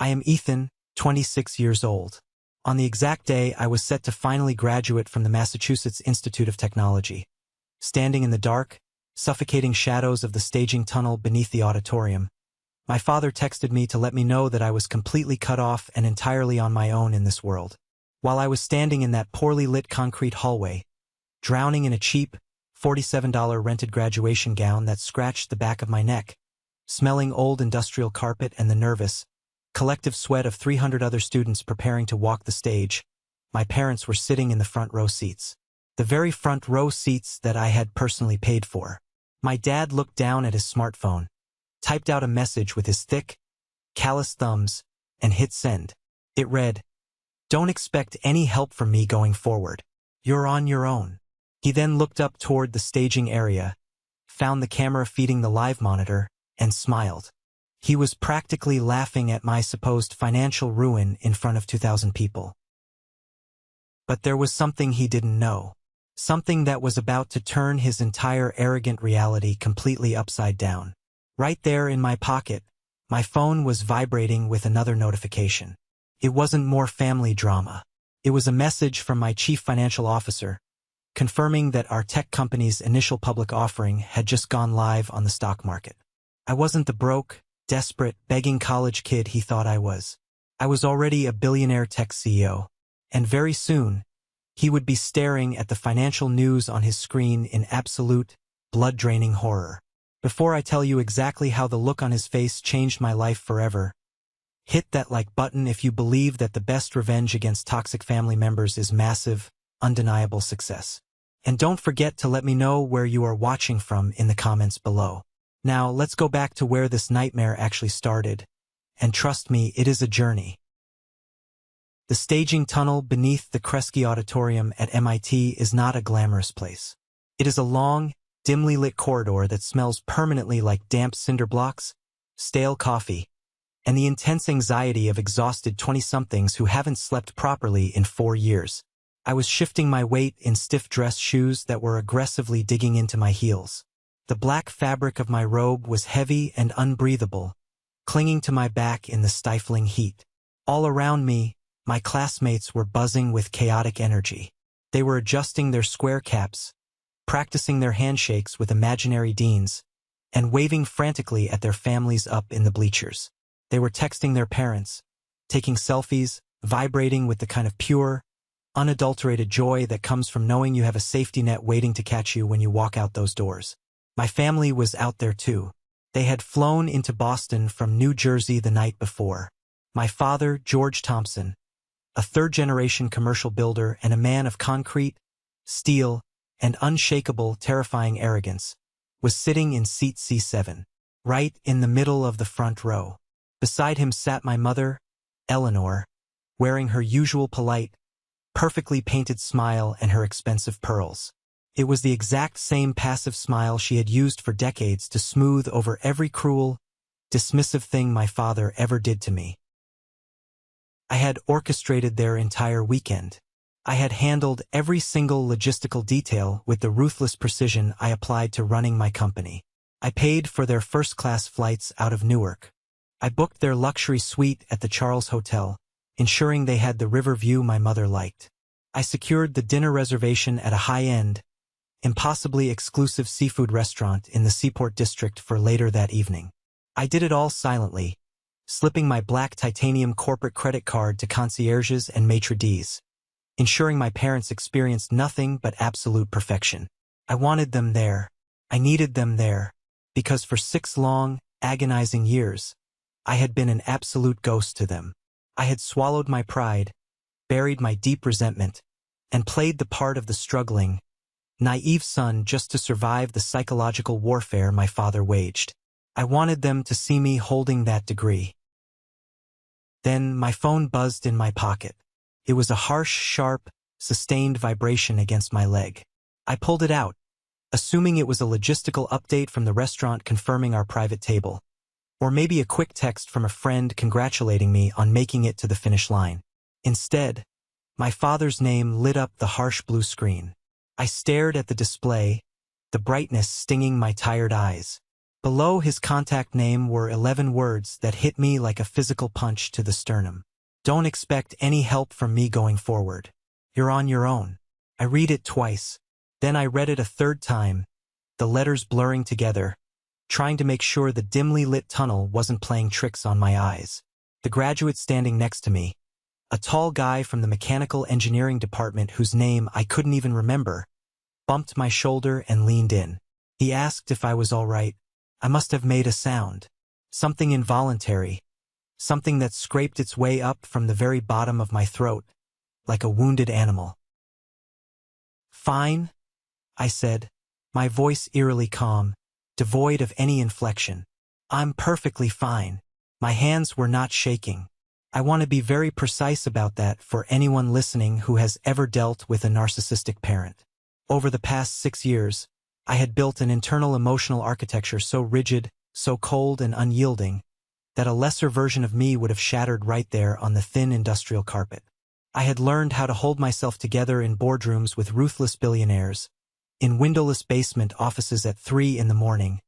I am Ethan, 26 years old. On the exact day I was set to finally graduate from the Massachusetts Institute of Technology. Standing in the dark, suffocating shadows of the staging tunnel beneath the auditorium, my father texted me to let me know that I was completely cut off and entirely on my own in this world. While I was standing in that poorly lit concrete hallway, drowning in a cheap, $47 rented graduation gown that scratched the back of my neck, smelling old industrial carpet and the nervous, collective sweat of 300 other students preparing to walk the stage, my parents were sitting in the front row seats. The very front row seats that I had personally paid for. My dad looked down at his smartphone, typed out a message with his thick, callous thumbs, and hit send. It read, "Don't expect any help from me going forward. You're on your own." He then looked up toward the staging area, found the camera feeding the live monitor, and smiled. He was practically laughing at my supposed financial ruin in front of 2,000 people. But there was something he didn't know. Something that was about to turn his entire arrogant reality completely upside down. Right there in my pocket, my phone was vibrating with another notification. It wasn't more family drama. It was a message from my chief financial officer, confirming that our tech company's initial public offering had just gone live on the stock market. I wasn't the broke, desperate, begging college kid he thought I was. I was already a billionaire tech CEO, and very soon, he would be staring at the financial news on his screen in absolute, blood-draining horror. Before I tell you exactly how the look on his face changed my life forever, hit that like button if you believe that the best revenge against toxic family members is massive, undeniable success. And don't forget to let me know where you are watching from in the comments below. Now, let's go back to where this nightmare actually started. And trust me, it is a journey. The staging tunnel beneath the Kresge Auditorium at MIT is not a glamorous place. It is a long, dimly lit corridor that smells permanently like damp cinder blocks, stale coffee, and the intense anxiety of exhausted 20-somethings who haven't slept properly in 4 years. I was shifting my weight in stiff dress shoes that were aggressively digging into my heels. The black fabric of my robe was heavy and unbreathable, clinging to my back in the stifling heat. All around me, my classmates were buzzing with chaotic energy. They were adjusting their square caps, practicing their handshakes with imaginary deans, and waving frantically at their families up in the bleachers. They were texting their parents, taking selfies, vibrating with the kind of pure, unadulterated joy that comes from knowing you have a safety net waiting to catch you when you walk out those doors. My family was out there too. They had flown into Boston from New Jersey the night before. My father, George Thompson, a third-generation commercial builder and a man of concrete, steel, and unshakable, terrifying arrogance, was sitting in seat C7, right in the middle of the front row. Beside him sat my mother, Eleanor, wearing her usual polite, perfectly painted smile and her expensive pearls. It was the exact same passive smile she had used for decades to smooth over every cruel, dismissive thing my father ever did to me. I had orchestrated their entire weekend. I had handled every single logistical detail with the ruthless precision I applied to running my company. I paid for their first-class flights out of Newark. I booked their luxury suite at the Charles Hotel, ensuring they had the river view my mother liked. I secured the dinner reservation at a high-end, impossibly exclusive seafood restaurant in the Seaport District for later that evening. I did it all silently, slipping my black titanium corporate credit card to concierges and maitre d's, ensuring my parents experienced nothing but absolute perfection. I wanted them there. I needed them there, because for 6 long, agonizing years, I had been an absolute ghost to them. I had swallowed my pride, buried my deep resentment, and played the part of the struggling, naive son just to survive the psychological warfare my father waged. I wanted them to see me holding that degree. Then my phone buzzed in my pocket. It was a harsh, sharp, sustained vibration against my leg. I pulled it out, assuming it was a logistical update from the restaurant confirming our private table, or maybe a quick text from a friend congratulating me on making it to the finish line. Instead, my father's name lit up the harsh blue screen. I stared at the display, the brightness stinging my tired eyes. Below his contact name were 11 words that hit me like a physical punch to the sternum. Don't expect any help from me going forward. You're on your own. I read it twice. Then I read it a third time, the letters blurring together, trying to make sure the dimly lit tunnel wasn't playing tricks on my eyes. The graduate standing next to me, a tall guy from the mechanical engineering department whose name I couldn't even remember, bumped my shoulder and leaned in. He asked if I was all right. I must have made a sound. Something involuntary. Something that scraped its way up from the very bottom of my throat, like a wounded animal. Fine, I said, my voice eerily calm, devoid of any inflection. I'm perfectly fine. My hands were not shaking. I want to be very precise about that for anyone listening who has ever dealt with a narcissistic parent. Over the past 6 years, I had built an internal emotional architecture so rigid, so cold and unyielding, that a lesser version of me would have shattered right there on the thin industrial carpet. I had learned how to hold myself together in boardrooms with ruthless billionaires, in windowless basement offices at 3 in the morning,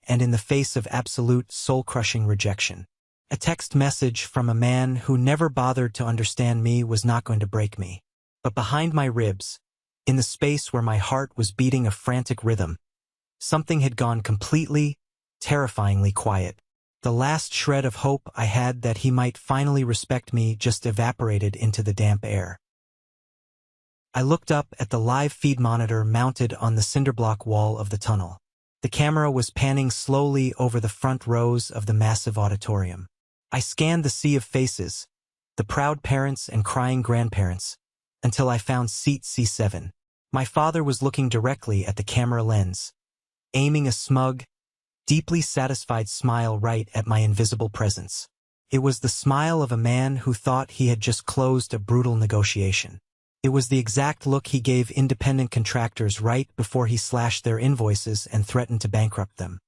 and in the face of absolute soul-crushing rejection. A text message from a man who never bothered to understand me was not going to break me. But behind my ribs, in the space where my heart was beating a frantic rhythm, something had gone completely, terrifyingly quiet. The last shred of hope I had that he might finally respect me just evaporated into the damp air. I looked up at the live feed monitor mounted on the cinderblock wall of the tunnel. The camera was panning slowly over the front rows of the massive auditorium. I scanned the sea of faces, the proud parents and crying grandparents, until I found seat C7. My father was looking directly at the camera lens, aiming a smug, deeply satisfied smile right at my invisible presence. It was the smile of a man who thought he had just closed a brutal negotiation. It was the exact look he gave independent contractors right before he slashed their invoices and threatened to bankrupt them.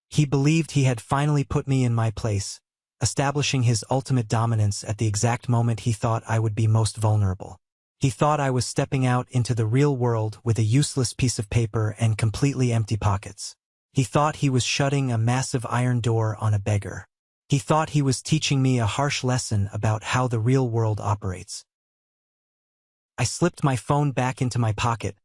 He believed he had finally put me in my place, establishing his ultimate dominance at the exact moment he thought I would be most vulnerable. He thought I was stepping out into the real world with a useless piece of paper and completely empty pockets. He thought he was shutting a massive iron door on a beggar. He thought he was teaching me a harsh lesson about how the real world operates. I slipped my phone back into my pocket,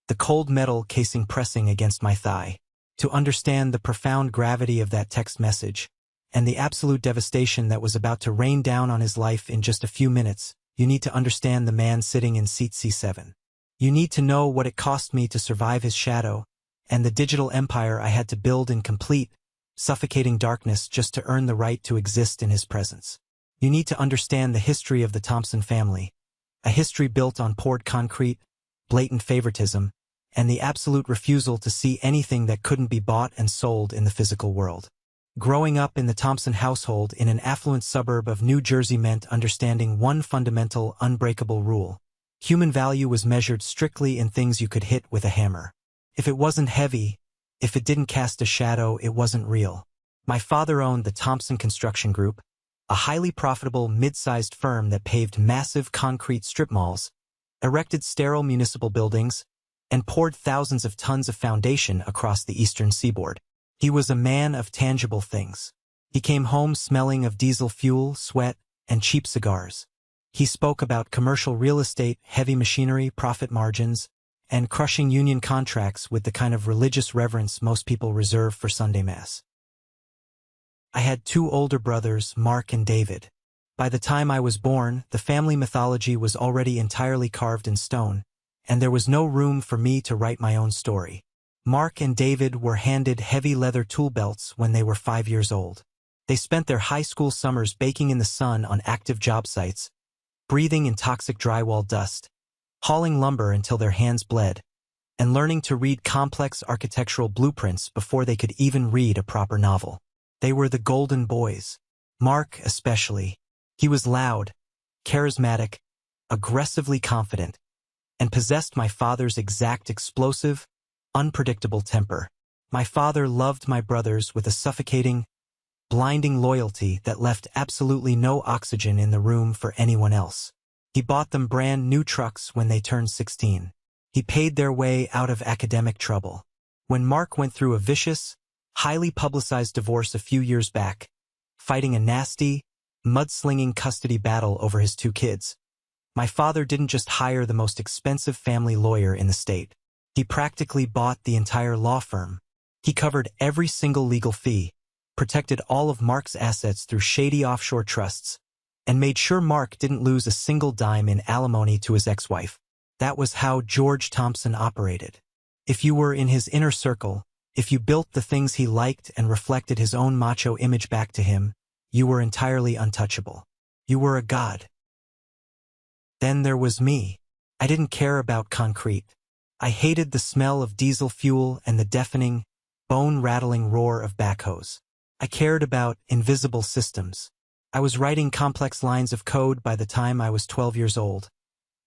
the cold metal casing pressing against my thigh. To understand the profound gravity of that text message, and the absolute devastation that was about to rain down on his life in just a few minutes, you need to understand the man sitting in seat C7. You need to know what it cost me to survive his shadow, and the digital empire I had to build in complete, suffocating darkness just to earn the right to exist in his presence. You need to understand the history of the Thompson family, a history built on poured concrete, blatant favoritism, and the absolute refusal to see anything that couldn't be bought and sold in the physical world. Growing up in the Thompson household in an affluent suburb of New Jersey meant understanding one fundamental, unbreakable rule. Human value was measured strictly in things you could hit with a hammer. If it wasn't heavy, if it didn't cast a shadow, it wasn't real. My father owned the Thompson Construction Group, a highly profitable mid-sized firm that paved massive concrete strip malls, erected sterile municipal buildings, and poured thousands of tons of foundation across the eastern seaboard. He was a man of tangible things. He came home smelling of diesel fuel, sweat, and cheap cigars. He spoke about commercial real estate, heavy machinery, profit margins, and crushing union contracts with the kind of religious reverence most people reserve for Sunday Mass. I had 2 older brothers, Mark and David. By the time I was born, the family mythology was already entirely carved in stone, and there was no room for me to write my own story. Mark and David were handed heavy leather tool belts when they were 5 years old. They spent their high school summers baking in the sun on active job sites, breathing in toxic drywall dust, hauling lumber until their hands bled, and learning to read complex architectural blueprints before they could even read a proper novel. They were the golden boys. Mark especially. He was loud, charismatic, aggressively confident, and possessed my father's exact explosive, unpredictable temper. My father loved my brothers with a suffocating, blinding loyalty that left absolutely no oxygen in the room for anyone else. He bought them brand new trucks when they turned 16. He paid their way out of academic trouble. When Mark went through a vicious, highly publicized divorce a few years back, fighting a nasty, mudslinging custody battle over his 2 kids. My father didn't just hire the most expensive family lawyer in the state. He practically bought the entire law firm. He covered every single legal fee, protected all of Mark's assets through shady offshore trusts, and made sure Mark didn't lose a single dime in alimony to his ex-wife. That was how George Thompson operated. If you were in his inner circle, if you built the things he liked and reflected his own macho image back to him, you were entirely untouchable. You were a god. Then there was me. I didn't care about concrete. I hated the smell of diesel fuel and the deafening, bone-rattling roar of backhoes. I cared about invisible systems. I was writing complex lines of code by the time I was 12 years old,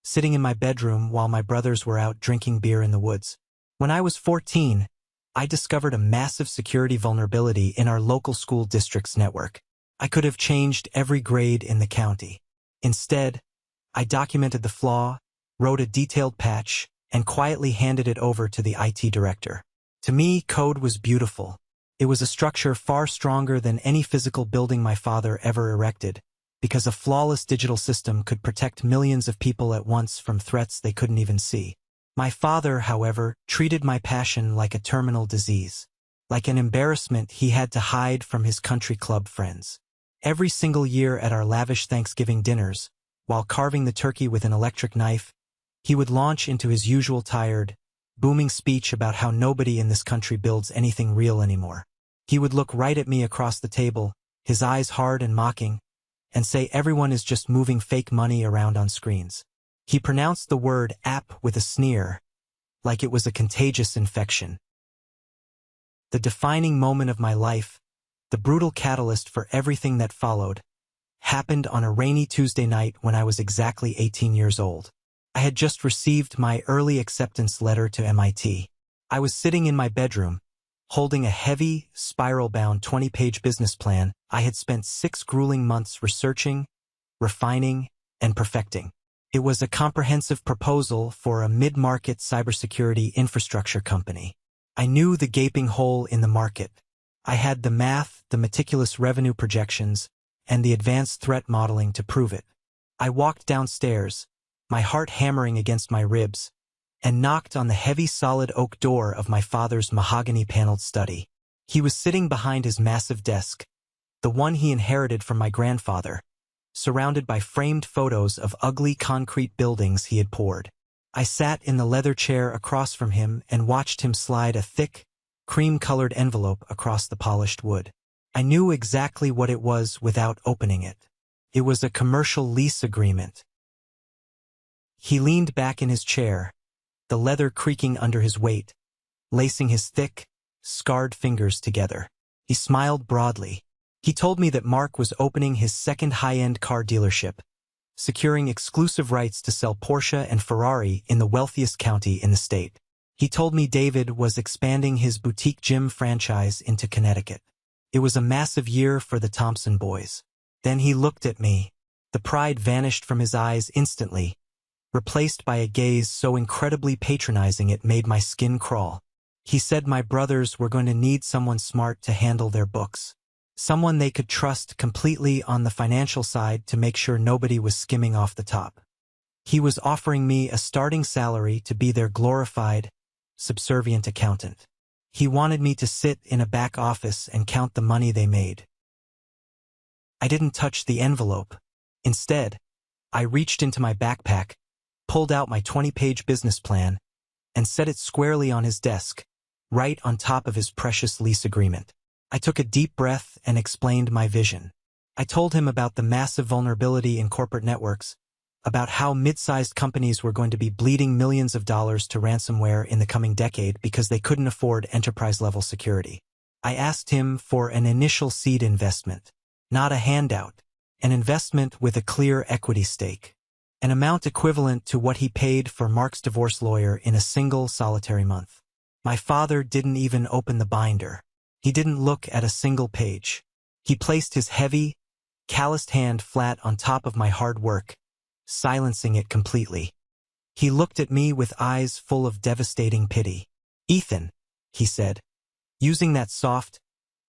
sitting in my bedroom while my brothers were out drinking beer in the woods. When I was 14, I discovered a massive security vulnerability in our local school district's network. I could have changed every grade in the county. Instead, I documented the flaw, wrote a detailed patch, and quietly handed it over to the IT director. To me, code was beautiful. It was a structure far stronger than any physical building my father ever erected, because a flawless digital system could protect millions of people at once from threats they couldn't even see. My father, however, treated my passion like a terminal disease, like an embarrassment he had to hide from his country club friends. Every single year at our lavish Thanksgiving dinners, while carving the turkey with an electric knife, he would launch into his usual tired, booming speech about how nobody in this country builds anything real anymore. He would look right at me across the table, his eyes hard and mocking, and say everyone is just moving fake money around on screens. He pronounced the word app with a sneer, like it was a contagious infection. The defining moment of my life, the brutal catalyst for everything that followed, happened on a rainy Tuesday night when I was exactly 18 years old. I had just received my early acceptance letter to MIT. I was sitting in my bedroom, holding a heavy, spiral-bound 20-page business plan I had spent 6 grueling months researching, refining, and perfecting. It was a comprehensive proposal for a mid-market cybersecurity infrastructure company. I knew the gaping hole in the market. I had the math, the meticulous revenue projections, and the advanced threat modeling to prove it. I walked downstairs, my heart hammering against my ribs, and knocked on the heavy solid oak door of my father's mahogany-paneled study. He was sitting behind his massive desk, the one he inherited from my grandfather, surrounded by framed photos of ugly concrete buildings he had poured. I sat in the leather chair across from him and watched him slide a thick, cream-colored envelope across the polished wood. I knew exactly what it was without opening it. It was a commercial lease agreement. He leaned back in his chair, the leather creaking under his weight, lacing his thick, scarred fingers together. He smiled broadly. He told me that Mark was opening his second high-end car dealership, securing exclusive rights to sell Porsche and Ferrari in the wealthiest county in the state. He told me David was expanding his boutique gym franchise into Connecticut. It was a massive year for the Thompson boys. Then he looked at me. The pride vanished from his eyes instantly, replaced by a gaze so incredibly patronizing it made my skin crawl. He said my brothers were going to need someone smart to handle their books, someone they could trust completely on the financial side to make sure nobody was skimming off the top. He was offering me a starting salary to be their glorified, subservient accountant. He wanted me to sit in a back office and count the money they made. I didn't touch the envelope. Instead, I reached into my backpack, pulled out my 20-page business plan, and set it squarely on his desk, right on top of his precious lease agreement. I took a deep breath and explained my vision. I told him about the massive vulnerability in corporate networks, about how mid-sized companies were going to be bleeding millions of dollars to ransomware in the coming decade because they couldn't afford enterprise-level security. I asked him for an initial seed investment, not a handout, an investment with a clear equity stake, an amount equivalent to what he paid for Mark's divorce lawyer in a single solitary month. My father didn't even open the binder. He didn't look at a single page. He placed his heavy, calloused hand flat on top of my hard work, silencing it completely. He looked at me with eyes full of devastating pity. "Ethan," he said, Using that soft,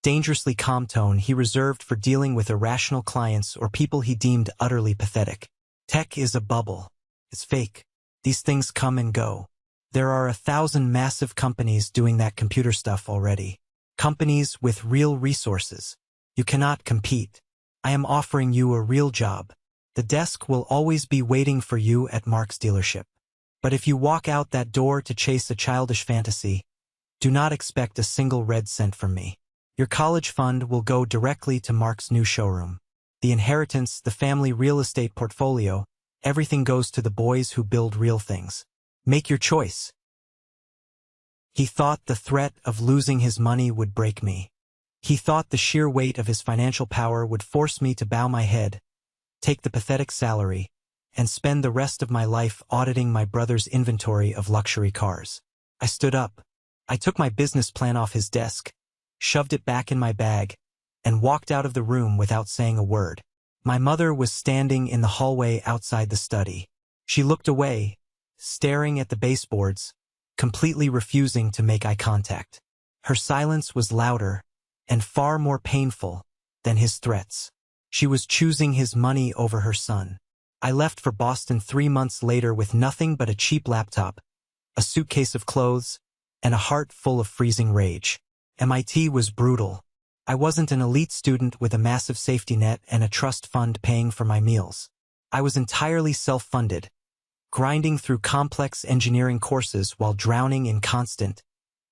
dangerously calm tone he reserved for dealing with irrational clients or people he deemed utterly pathetic. Tech is a bubble. It's fake. These things come and go. There are 1,000 massive companies doing that computer stuff already. Companies with real resources. You cannot compete. I am offering you a real job. The desk will always be waiting for you at Mark's dealership. But if you walk out that door to chase a childish fantasy, do not expect a single red cent from me. Your college fund will go directly to Mark's new showroom. The inheritance, the family real estate portfolio, everything goes to the boys who build real things. Make your choice. He thought the threat of losing his money would break me. He thought the sheer weight of his financial power would force me to bow my head, take the pathetic salary, and spend the rest of my life auditing my brother's inventory of luxury cars. I stood up. I took my business plan off his desk, shoved it back in my bag, and walked out of the room without saying a word. My mother was standing in the hallway outside the study. She looked away, staring at the baseboards, completely refusing to make eye contact. Her silence was louder and far more painful than his threats. She was choosing his money over her son. I left for Boston 3 months later with nothing but a cheap laptop, a suitcase of clothes, and a heart full of freezing rage. MIT was brutal. I wasn't an elite student with a massive safety net and a trust fund paying for my meals. I was entirely self-funded, grinding through complex engineering courses while drowning in constant,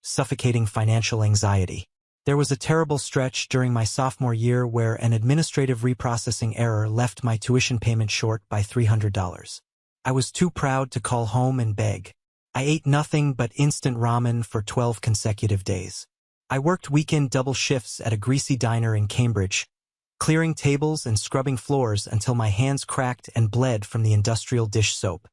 suffocating financial anxiety. There was a terrible stretch during my sophomore year where an administrative reprocessing error left my tuition payment short by $300. I was too proud to call home and beg. I ate nothing but instant ramen for 12 consecutive days. I worked weekend double shifts at a greasy diner in Cambridge, clearing tables and scrubbing floors until my hands cracked and bled from the industrial dish soap.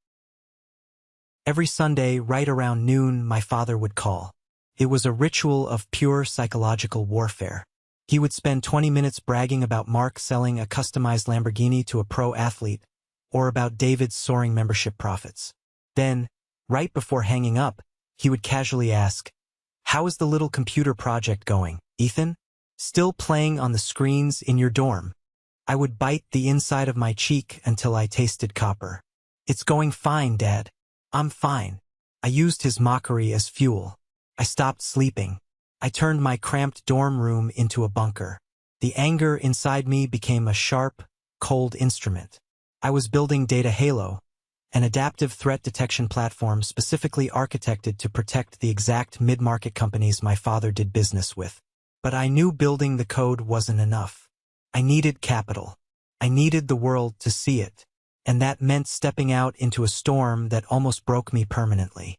Every Sunday, right around noon, my father would call. It was a ritual of pure psychological warfare. He would spend 20 minutes bragging about Mark selling a customized Lamborghini to a pro athlete, or about David's soaring membership profits. Then, right before hanging up, he would casually ask, "How is the little computer project going, Ethan? Still playing on the screens in your dorm?" I would bite the inside of my cheek until I tasted copper. "It's going fine, Dad. I'm fine." I used his mockery as fuel. I stopped sleeping. I turned my cramped dorm room into a bunker. The anger inside me became a sharp, cold instrument. I was building Data Halo, an adaptive threat detection platform specifically architected to protect the exact mid-market companies my father did business with. But I knew building the code wasn't enough. I needed capital. I needed the world to see it. And that meant stepping out into a storm that almost broke me permanently.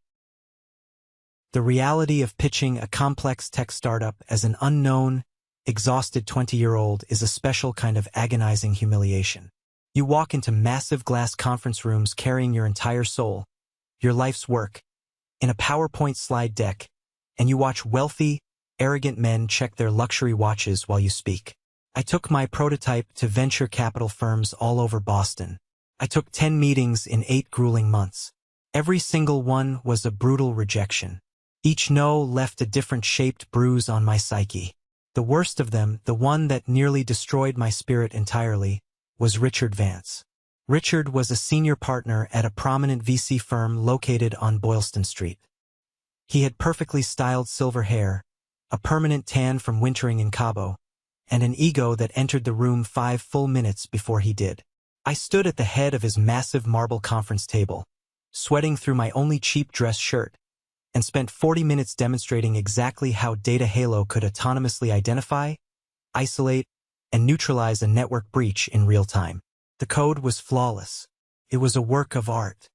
The reality of pitching a complex tech startup as an unknown, exhausted 20-year-old is a special kind of agonizing humiliation. You walk into massive glass conference rooms carrying your entire soul, your life's work, in a PowerPoint slide deck, and you watch wealthy, arrogant men check their luxury watches while you speak. I took my prototype to venture capital firms all over Boston. I took 10 meetings in 8 grueling months. Every single one was a brutal rejection. Each no left a different shaped bruise on my psyche. The worst of them, the one that nearly destroyed my spirit entirely, was Richard Vance. Richard was a senior partner at a prominent VC firm located on Boylston Street. He had perfectly styled silver hair, a permanent tan from wintering in Cabo, and an ego that entered the room 5 full minutes before he did. I stood at the head of his massive marble conference table, sweating through my only cheap dress shirt, and spent 40 minutes demonstrating exactly how Data Halo could autonomously identify, isolate, and neutralize a network breach in real time. The code was flawless. It was a work of art.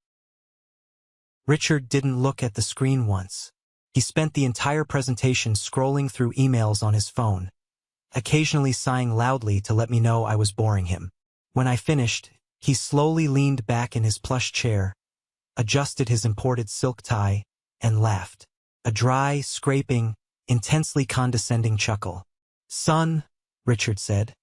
Richard didn't look at the screen once. He spent the entire presentation scrolling through emails on his phone, occasionally sighing loudly to let me know I was boring him. When I finished, he slowly leaned back in his plush chair, adjusted his imported silk tie, and laughed. A dry, scraping, intensely condescending chuckle. "Son," Richard said,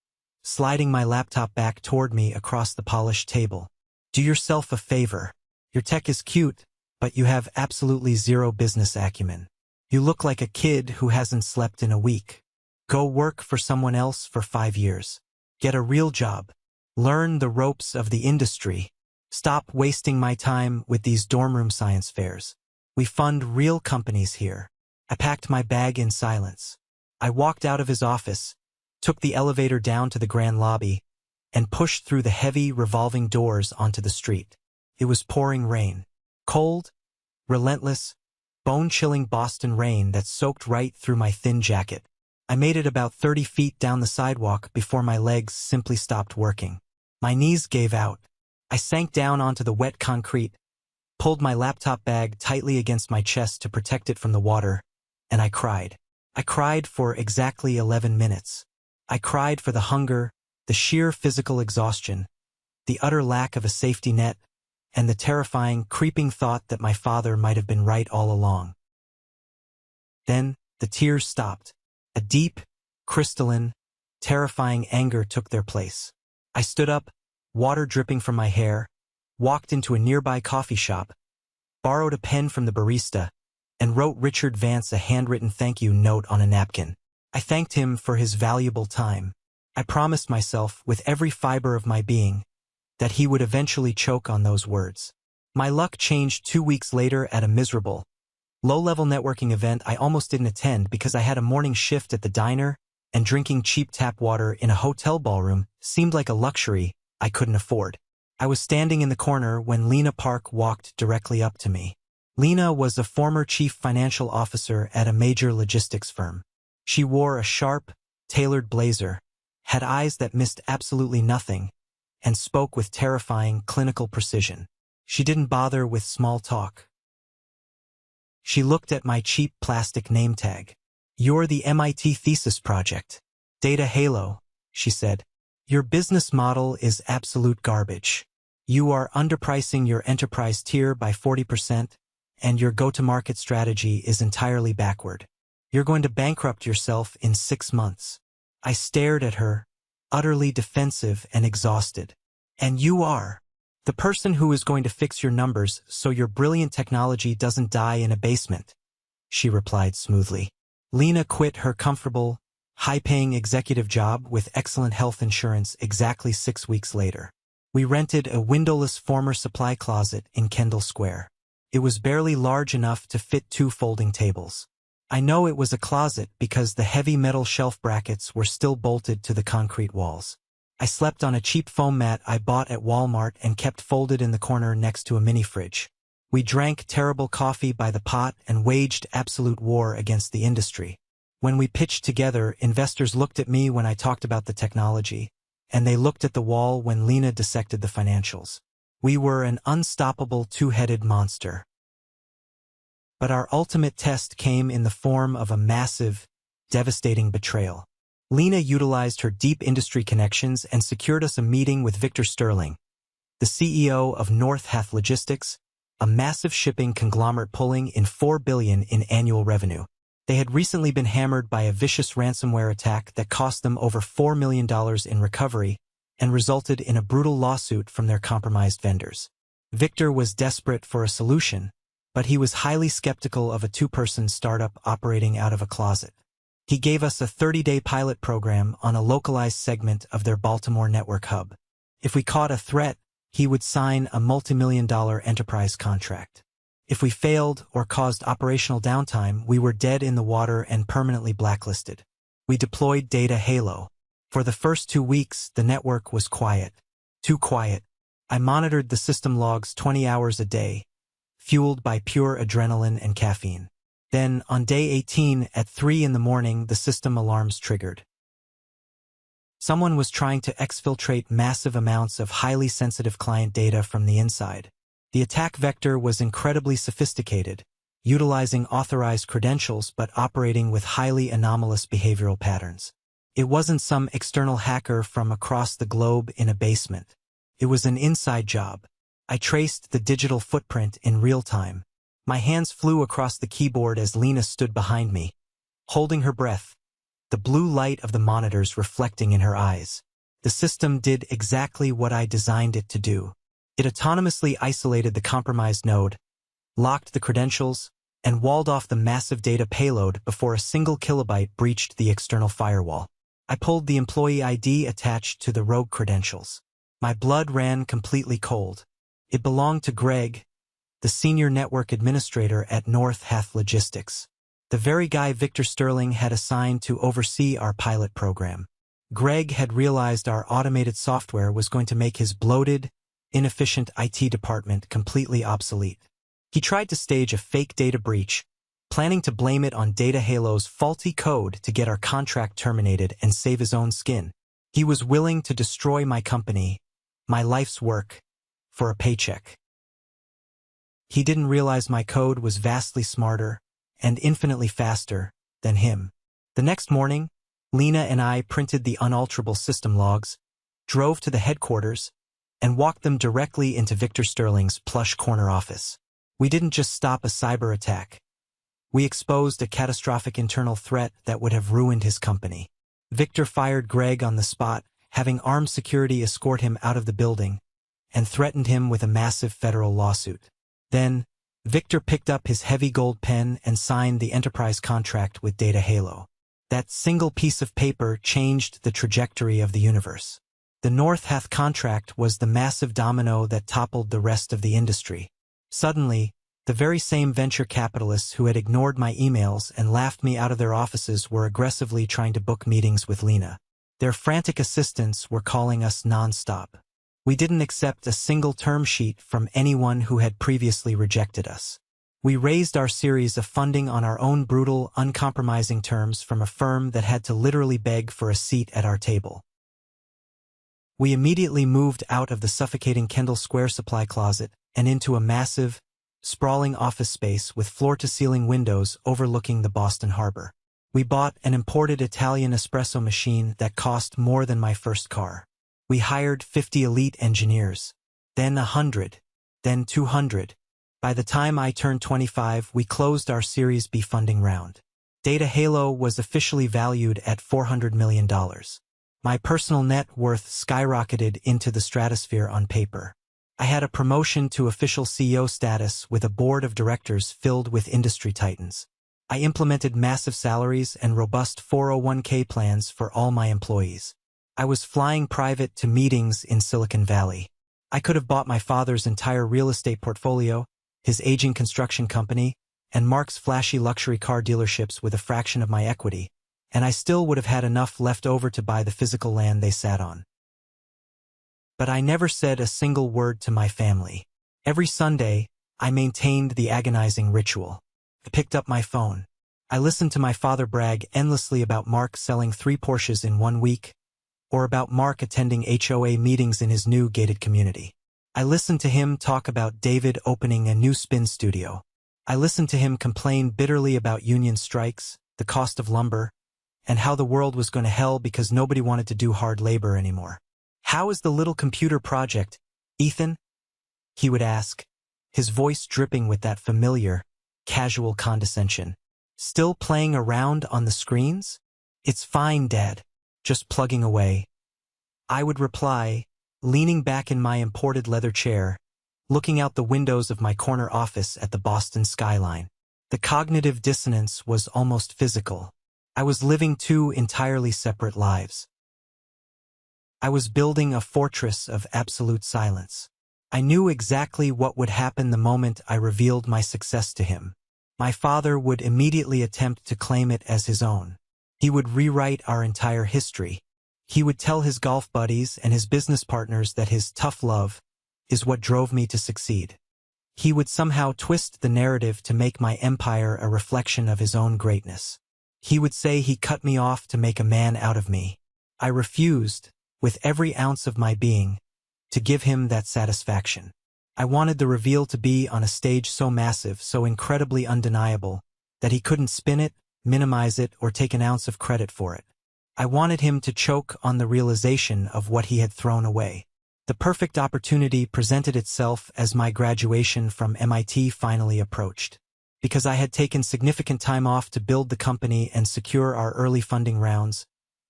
sliding my laptop back toward me across the polished table, "do yourself a favor. Your tech is cute, but you have absolutely zero business acumen. You look like a kid who hasn't slept in a week. Go work for someone else for 5 years. Get a real job. Learn the ropes of the industry. Stop wasting my time with these dorm room science fairs. We fund real companies here. I packed my bag in silence. I walked out of his office, took the elevator down to the grand lobby, and pushed through the heavy, revolving doors onto the street. It was pouring rain. Cold, relentless, bone-chilling Boston rain that soaked right through my thin jacket. I made it about 30 feet down the sidewalk before my legs simply stopped working. My knees gave out. I sank down onto the wet concrete, pulled my laptop bag tightly against my chest to protect it from the water, and I cried. I cried for exactly 11 minutes. I cried for the hunger, the sheer physical exhaustion, the utter lack of a safety net, and the terrifying, creeping thought that my father might have been right all along. Then, the tears stopped. A deep, crystalline, terrifying anger took their place. I stood up, water dripping from my hair, walked into a nearby coffee shop, borrowed a pen from the barista, and wrote Richard Vance a handwritten thank you note on a napkin. I thanked him for his valuable time. I promised myself, with every fiber of my being, that he would eventually choke on those words. My luck changed 2 weeks later at a miserable, low-level networking event I almost didn't attend because I had a morning shift at the diner, and drinking cheap tap water in a hotel ballroom seemed like a luxury I couldn't afford. I was standing in the corner when Lena Park walked directly up to me. Lena was a former chief financial officer at a major logistics firm. She wore a sharp, tailored blazer, had eyes that missed absolutely nothing, and spoke with terrifying, clinical precision. She didn't bother with small talk. She looked at my cheap plastic name tag. "You're the MIT thesis project. Data Halo," she said. "Your business model is absolute garbage. You are underpricing your enterprise tier by 40%, and your go-to-market strategy is entirely backward. You're going to bankrupt yourself in 6 months." I stared at her, utterly defensive and exhausted. "And you are the person who is going to fix your numbers so your brilliant technology doesn't die in a basement," she replied smoothly. Lena quit her comfortable, high-paying executive job with excellent health insurance exactly 6 weeks later. We rented a windowless former supply closet in Kendall Square. It was barely large enough to fit 2 folding tables. I know it was a closet because the heavy metal shelf brackets were still bolted to the concrete walls. I slept on a cheap foam mat I bought at Walmart and kept folded in the corner next to a mini-fridge. We drank terrible coffee by the pot and waged absolute war against the industry. When we pitched together, investors looked at me when I talked about the technology, and they looked at the wall when Lena dissected the financials. We were an unstoppable two-headed monster. But our ultimate test came in the form of a massive, devastating betrayal. Lena utilized her deep industry connections and secured us a meeting with Victor Sterling, the CEO of North Hath Logistics, a massive shipping conglomerate pulling in $4 billion in annual revenue. They had recently been hammered by a vicious ransomware attack that cost them over $4 million in recovery and resulted in a brutal lawsuit from their compromised vendors. Victor was desperate for a solution, but he was highly skeptical of a 2-person startup operating out of a closet. He gave us a 30-day pilot program on a localized segment of their Baltimore network hub. If we caught a threat, he would sign a multi-million-dollar enterprise contract. If we failed or caused operational downtime, we were dead in the water and permanently blacklisted. We deployed Data Halo. For the first 2 weeks, the network was quiet. Too quiet. I monitored the system logs 20 hours a day, fueled by pure adrenaline and caffeine. Then, on day 18 at 3 in the morning, the system alarms triggered. Someone was trying to exfiltrate massive amounts of highly sensitive client data from the inside. The attack vector was incredibly sophisticated, utilizing authorized credentials but operating with highly anomalous behavioral patterns. It wasn't some external hacker from across the globe in a basement. It was an inside job. I traced the digital footprint in real time. My hands flew across the keyboard as Lena stood behind me, holding her breath, the blue light of the monitors reflecting in her eyes. The system did exactly what I designed it to do. It autonomously isolated the compromised node, locked the credentials, and walled off the massive data payload before a single kilobyte breached the external firewall. I pulled the employee ID attached to the rogue credentials. My blood ran completely cold. It belonged to Greg, the senior network administrator at North Hath Logistics, the very guy Victor Sterling had assigned to oversee our pilot program. Greg had realized our automated software was going to make his bloated, inefficient IT department completely obsolete. He tried to stage a fake data breach, planning to blame it on DataHalo's faulty code to get our contract terminated and save his own skin. He was willing to destroy my company, my life's work, for a paycheck. He didn't realize my code was vastly smarter and infinitely faster than him. The next morning, Lena and I printed the unalterable system logs, drove to the headquarters, and walked them directly into Victor Sterling's plush corner office. We didn't just stop a cyber attack. We exposed a catastrophic internal threat that would have ruined his company. Victor fired Greg on the spot, having armed security escort him out of the building, and threatened him with a massive federal lawsuit. Then, Victor picked up his heavy gold pen and signed the enterprise contract with DataHalo. That single piece of paper changed the trajectory of the universe. The North Hath contract was the massive domino that toppled the rest of the industry. Suddenly, the very same venture capitalists who had ignored my emails and laughed me out of their offices were aggressively trying to book meetings with Lena. Their frantic assistants were calling us nonstop. We didn't accept a single term sheet from anyone who had previously rejected us. We raised our series of funding on our own brutal, uncompromising terms from a firm that had to literally beg for a seat at our table. We immediately moved out of the suffocating Kendall Square supply closet and into a massive, sprawling office space with floor-to-ceiling windows overlooking the Boston Harbor. We bought an imported Italian espresso machine that cost more than my first car. We hired 50 elite engineers, then 100, then 200. By the time I turned 25, we closed our Series B funding round. DataHalo was officially valued at $400 million. My personal net worth skyrocketed into the stratosphere on paper. I had a promotion to official CEO status with a board of directors filled with industry titans. I implemented massive salaries and robust 401k plans for all my employees. I was flying private to meetings in Silicon Valley. I could have bought my father's entire real estate portfolio, his aging construction company, and Mark's flashy luxury car dealerships with a fraction of my equity, and I still would have had enough left over to buy the physical land they sat on. But I never said a single word to my family. Every Sunday, I maintained the agonizing ritual. I picked up my phone. I listened to my father brag endlessly about Mark selling 3 Porsches in 1 week, or about Mark attending HOA meetings in his new gated community. I listened to him talk about David opening a new spin studio. I listened to him complain bitterly about union strikes, the cost of lumber, and how the world was going to hell because nobody wanted to do hard labor anymore. "How is the little computer project, Ethan?" he would ask, his voice dripping with that familiar, casual condescension. "Still playing around on the screens?" "It's fine, Dad. Just plugging away," I would reply, leaning back in my imported leather chair, looking out the windows of my corner office at the Boston skyline. The cognitive dissonance was almost physical. I was living 2 entirely separate lives. I was building a fortress of absolute silence. I knew exactly what would happen the moment I revealed my success to him. My father would immediately attempt to claim it as his own. He would rewrite our entire history. He would tell his golf buddies and his business partners that his tough love is what drove me to succeed. He would somehow twist the narrative to make my empire a reflection of his own greatness. He would say he cut me off to make a man out of me. I refused, with every ounce of my being, to give him that satisfaction. I wanted the reveal to be on a stage so massive, so incredibly undeniable, that he couldn't spin it, minimize it, or take an ounce of credit for it. I wanted him to choke on the realization of what he had thrown away. The perfect opportunity presented itself as my graduation from MIT finally approached. Because I had taken significant time off to build the company and secure our early funding rounds,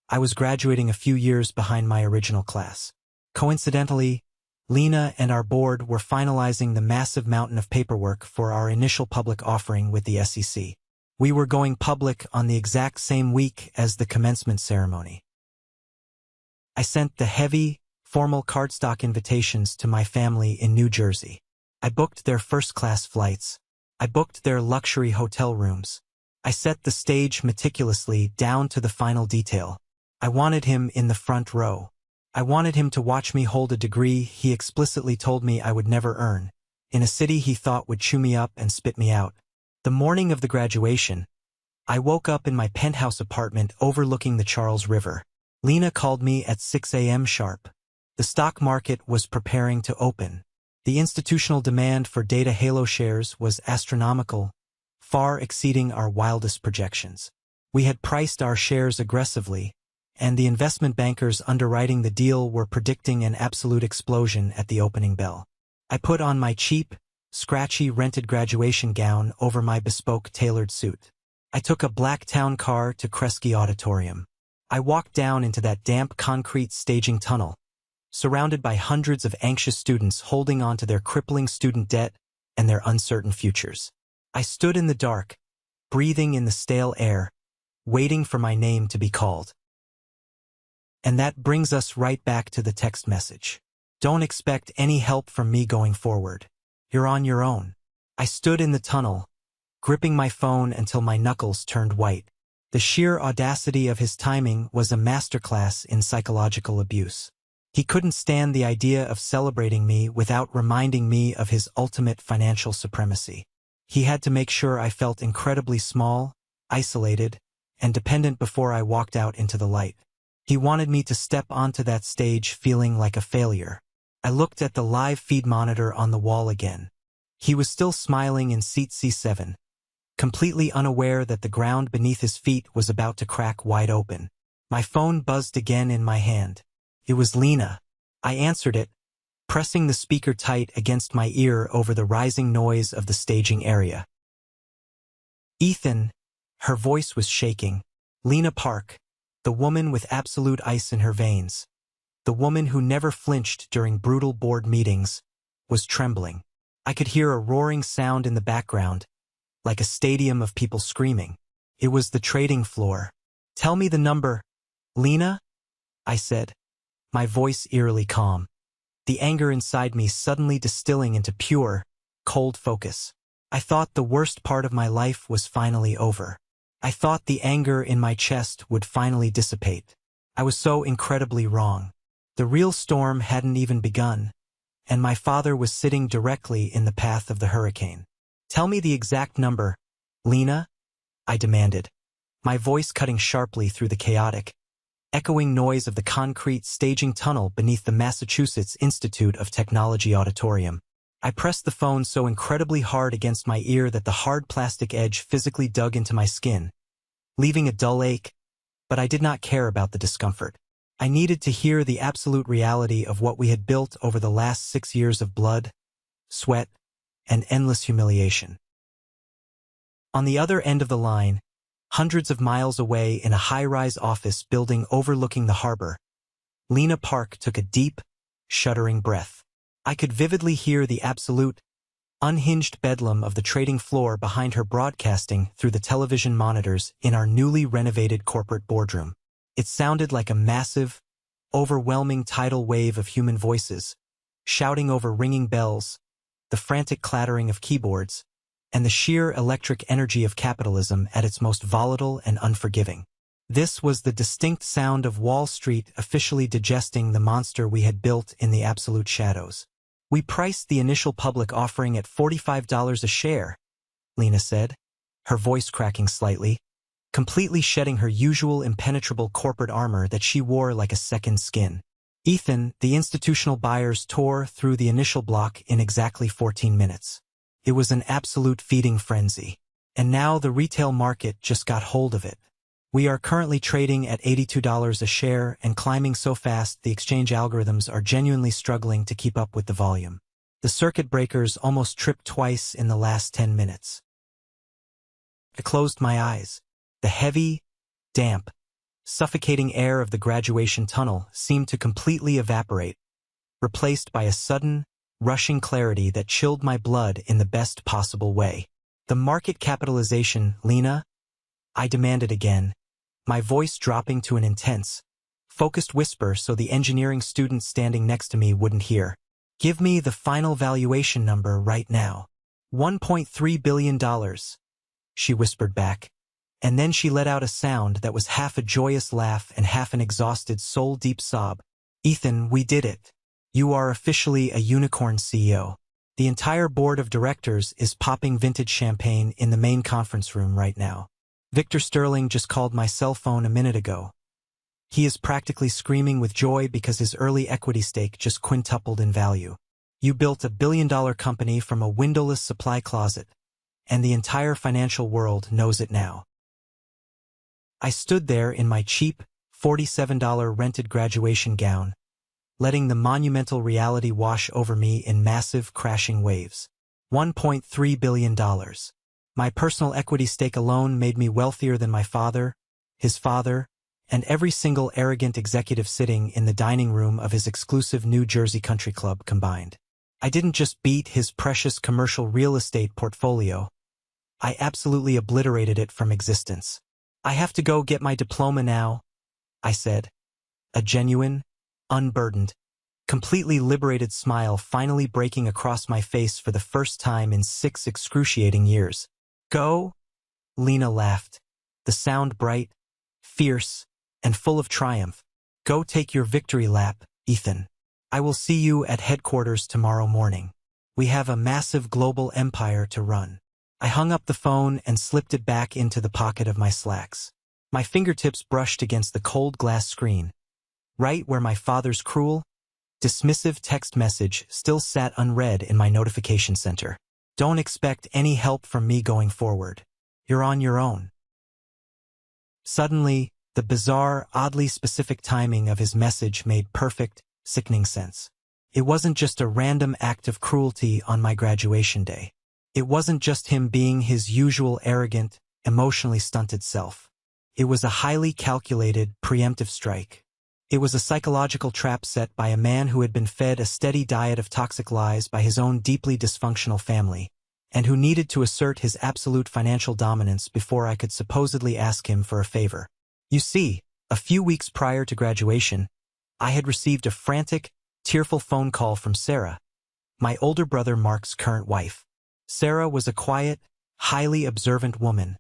I was graduating a few years behind my original class. Coincidentally, Lena and our board were finalizing the massive mountain of paperwork for our initial public offering with the SEC. We were going public on the exact same week as the commencement ceremony. I sent the heavy, formal cardstock invitations to my family in New Jersey. I booked their first-class flights. I booked their luxury hotel rooms. I set the stage meticulously down to the final detail. I wanted him in the front row. I wanted him to watch me hold a degree he explicitly told me I would never earn, in a city he thought would chew me up and spit me out. The morning of the graduation, I woke up in my penthouse apartment overlooking the Charles River. Lena called me at 6 a.m. sharp. The stock market was preparing to open. The institutional demand for data halo shares was astronomical, far exceeding our wildest projections. We had priced our shares aggressively, and the investment bankers underwriting the deal were predicting an absolute explosion at the opening bell. I put on my cheap, scratchy rented graduation gown over my bespoke tailored suit. I took a black town car to Kresge Auditorium. I walked down into that damp concrete staging tunnel, surrounded by hundreds of anxious students holding on to their crippling student debt and their uncertain futures. I stood in the dark, breathing in the stale air, waiting for my name to be called. And that brings us right back to the text message. Don't expect any help from me going forward. You're on your own. I stood in the tunnel, gripping my phone until my knuckles turned white. The sheer audacity of his timing was a masterclass in psychological abuse. He couldn't stand the idea of celebrating me without reminding me of his ultimate financial supremacy. He had to make sure I felt incredibly small, isolated, and dependent before I walked out into the light. He wanted me to step onto that stage feeling like a failure. I looked at the live feed monitor on the wall again. He was still smiling in seat C7, completely unaware that the ground beneath his feet was about to crack wide open. My phone buzzed again in my hand. It was Lena. I answered it, pressing the speaker tight against my ear over the rising noise of the staging area. Ethan, her voice was shaking. Lena Park, the woman with absolute ice in her veins, the woman who never flinched during brutal board meetings, was trembling. I could hear a roaring sound in the background, like a stadium of people screaming. It was the trading floor. "Tell me the number, Lena," I said, my voice eerily calm, the anger inside me suddenly distilling into pure, cold focus. I thought the worst part of my life was finally over. I thought the anger in my chest would finally dissipate. I was so incredibly wrong. The real storm hadn't even begun, and my father was sitting directly in the path of the hurricane. "Tell me the exact number, Lena," I demanded, my voice cutting sharply through the chaotic, echoing noise of the concrete staging tunnel beneath the Massachusetts Institute of Technology auditorium. I pressed the phone so incredibly hard against my ear that the hard plastic edge physically dug into my skin, leaving a dull ache, but I did not care about the discomfort. I needed to hear the absolute reality of what we had built over the last 6 years of blood, sweat, and endless humiliation. On the other end of the line, hundreds of miles away in a high-rise office building overlooking the harbor, Lena Park took a deep, shuddering breath. I could vividly hear the absolute, unhinged bedlam of the trading floor behind her broadcasting through the television monitors in our newly renovated corporate boardroom. It sounded like a massive, overwhelming tidal wave of human voices, shouting over ringing bells, the frantic clattering of keyboards, and the sheer electric energy of capitalism at its most volatile and unforgiving. This was the distinct sound of Wall Street officially digesting the monster we had built in the absolute shadows. "We priced the initial public offering at $45 a share," Lena said, her voice cracking slightly, completely shedding her usual impenetrable corporate armor that she wore like a second skin. "Ethan, the institutional buyers tore through the initial block in exactly 14 minutes. It was an absolute feeding frenzy. And now the retail market just got hold of it. We are currently trading at $82 a share and climbing so fast the exchange algorithms are genuinely struggling to keep up with the volume. The circuit breakers almost tripped twice in the last 10 minutes. I closed my eyes. The heavy, damp, suffocating air of the graduation tunnel seemed to completely evaporate, replaced by a sudden, rushing clarity that chilled my blood in the best possible way. The market capitalization, Lena? I demanded again, my voice dropping to an intense, focused whisper so the engineering student standing next to me wouldn't hear. Give me the final valuation number right now. $1.3 billion, she whispered back. And then she let out a sound that was half a joyous laugh and half an exhausted soul-deep sob. Ethan, we did it. You are officially a unicorn CEO. The entire board of directors is popping vintage champagne in the main conference room right now. Victor Sterling just called my cell phone a minute ago. He is practically screaming with joy because his early equity stake just quintupled in value. You built a billion-dollar company from a windowless supply closet, and the entire financial world knows it now. I stood there in my cheap, $47 rented graduation gown, letting the monumental reality wash over me in massive, crashing waves. $1.3 billion. My personal equity stake alone made me wealthier than my father, his father, and every single arrogant executive sitting in the dining room of his exclusive New Jersey country club combined. I didn't just beat his precious commercial real estate portfolio. I absolutely obliterated it from existence. I have to go get my diploma now, I said, a genuine, unburdened, completely liberated smile finally breaking across my face for the first time in 6 excruciating years. Go? Lena laughed, the sound bright, fierce, and full of triumph. Go take your victory lap, Ethan. I will see you at headquarters tomorrow morning. We have a massive global empire to run. I hung up the phone and slipped it back into the pocket of my slacks. My fingertips brushed against the cold glass screen, right where my father's cruel, dismissive text message still sat unread in my notification center. Don't expect any help from me going forward. You're on your own. Suddenly, the bizarre, oddly specific timing of his message made perfect, sickening sense. It wasn't just a random act of cruelty on my graduation day. It wasn't just him being his usual arrogant, emotionally stunted self. It was a highly calculated, preemptive strike. It was a psychological trap set by a man who had been fed a steady diet of toxic lies by his own deeply dysfunctional family, and who needed to assert his absolute financial dominance before I could supposedly ask him for a favor. You see, a few weeks prior to graduation, I had received a frantic, tearful phone call from Sarah, my older brother Mark's current wife. Sarah was a quiet, highly observant woman,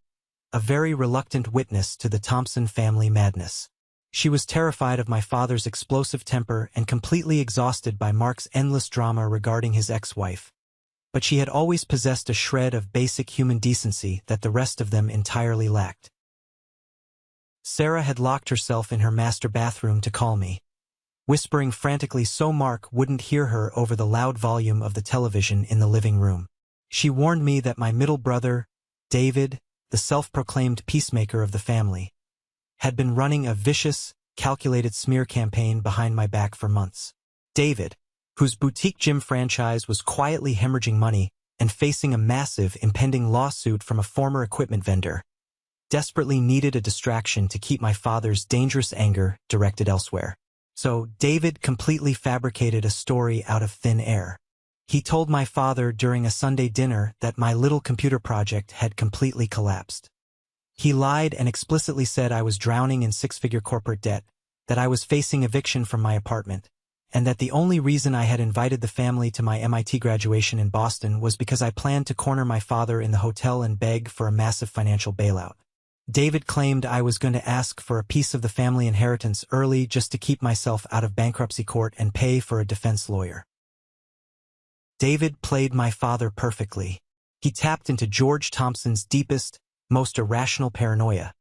a very reluctant witness to the Thompson family madness. She was terrified of my father's explosive temper and completely exhausted by Mark's endless drama regarding his ex-wife. But she had always possessed a shred of basic human decency that the rest of them entirely lacked. Sarah had locked herself in her master bathroom to call me, whispering frantically so Mark wouldn't hear her over the loud volume of the television in the living room. She warned me that my middle brother, David, the self-proclaimed peacemaker of the family, had been running a vicious, calculated smear campaign behind my back for months. David, whose boutique gym franchise was quietly hemorrhaging money and facing a massive, impending lawsuit from a former equipment vendor, desperately needed a distraction to keep my father's dangerous anger directed elsewhere. So David completely fabricated a story out of thin air. He told my father during a Sunday dinner that my little computer project had completely collapsed. He lied and explicitly said I was drowning in 6-figure corporate debt, that I was facing eviction from my apartment, and that the only reason I had invited the family to my MIT graduation in Boston was because I planned to corner my father in the hotel and beg for a massive financial bailout. David claimed I was going to ask for a piece of the family inheritance early just to keep myself out of bankruptcy court and pay for a defense lawyer. David played my father perfectly. He tapped into George Thompson's deepest, most irrational paranoia,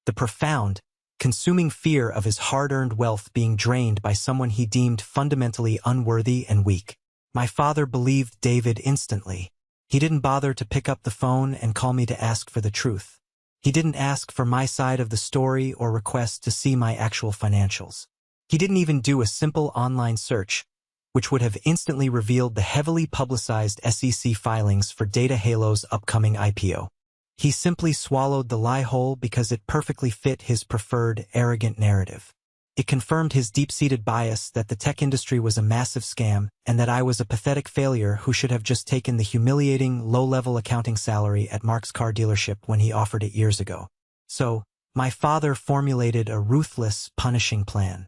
the profound, consuming fear of his hard-earned wealth being drained by someone he deemed fundamentally unworthy and weak. My father believed David instantly. He didn't bother to pick up the phone and call me to ask for the truth. He didn't ask for my side of the story or request to see my actual financials. He didn't even do a simple online search, which would have instantly revealed the heavily publicized SEC filings for Data Halo's upcoming IPO. He simply swallowed the lie whole because it perfectly fit his preferred, arrogant narrative. It confirmed his deep-seated bias that the tech industry was a massive scam and that I was a pathetic failure who should have just taken the humiliating, low-level accounting salary at Mark's car dealership when he offered it years ago. So, my father formulated a ruthless, punishing plan.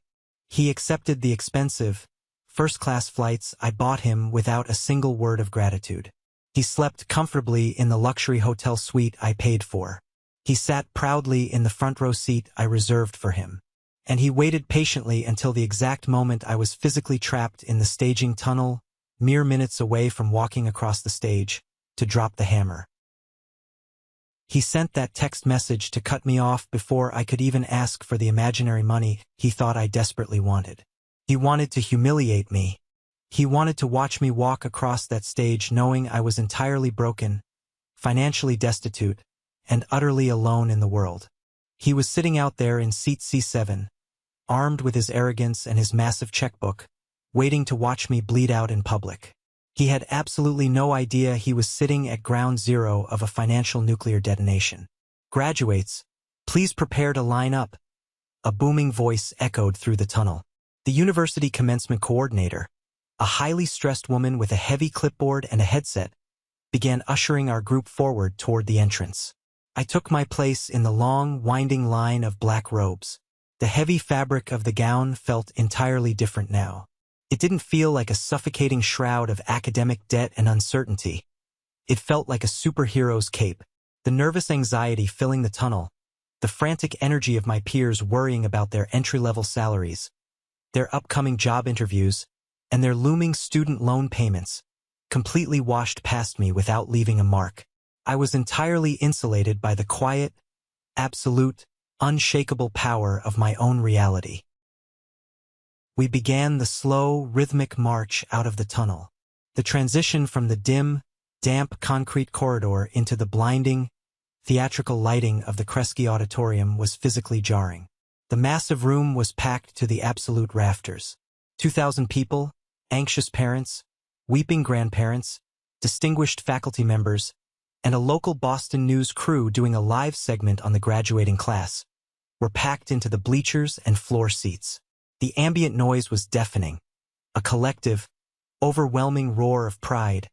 He accepted the expensive, first-class flights I bought him without a single word of gratitude. He slept comfortably in the luxury hotel suite I paid for. He sat proudly in the front-row seat I reserved for him. And he waited patiently until the exact moment I was physically trapped in the staging tunnel, mere minutes away from walking across the stage, to drop the hammer. He sent that text message to cut me off before I could even ask for the imaginary money he thought I desperately wanted. He wanted to humiliate me. He wanted to watch me walk across that stage knowing I was entirely broken, financially destitute, and utterly alone in the world. He was sitting out there in seat C7, armed with his arrogance and his massive checkbook, waiting to watch me bleed out in public. He had absolutely no idea he was sitting at ground zero of a financial nuclear detonation. "Graduates, please prepare to line up," a booming voice echoed through the tunnel. The university commencement coordinator, a highly stressed woman with a heavy clipboard and a headset, began ushering our group forward toward the entrance. I took my place in the long, winding line of black robes. The heavy fabric of the gown felt entirely different now. It didn't feel like a suffocating shroud of academic debt and uncertainty. It felt like a superhero's cape. The nervous anxiety filling the tunnel, the frantic energy of my peers worrying about their entry-level salaries, their upcoming job interviews, and their looming student loan payments, completely washed past me without leaving a mark. I was entirely insulated by the quiet, absolute, unshakable power of my own reality. We began the slow, rhythmic march out of the tunnel. The transition from the dim, damp concrete corridor into the blinding, theatrical lighting of the Kresge Auditorium was physically jarring. The massive room was packed to the absolute rafters. 2,000 people, anxious parents, weeping grandparents, distinguished faculty members, and a local Boston News crew doing a live segment on the graduating class, were packed into the bleachers and floor seats. The ambient noise was deafening, a collective, overwhelming roar of pride,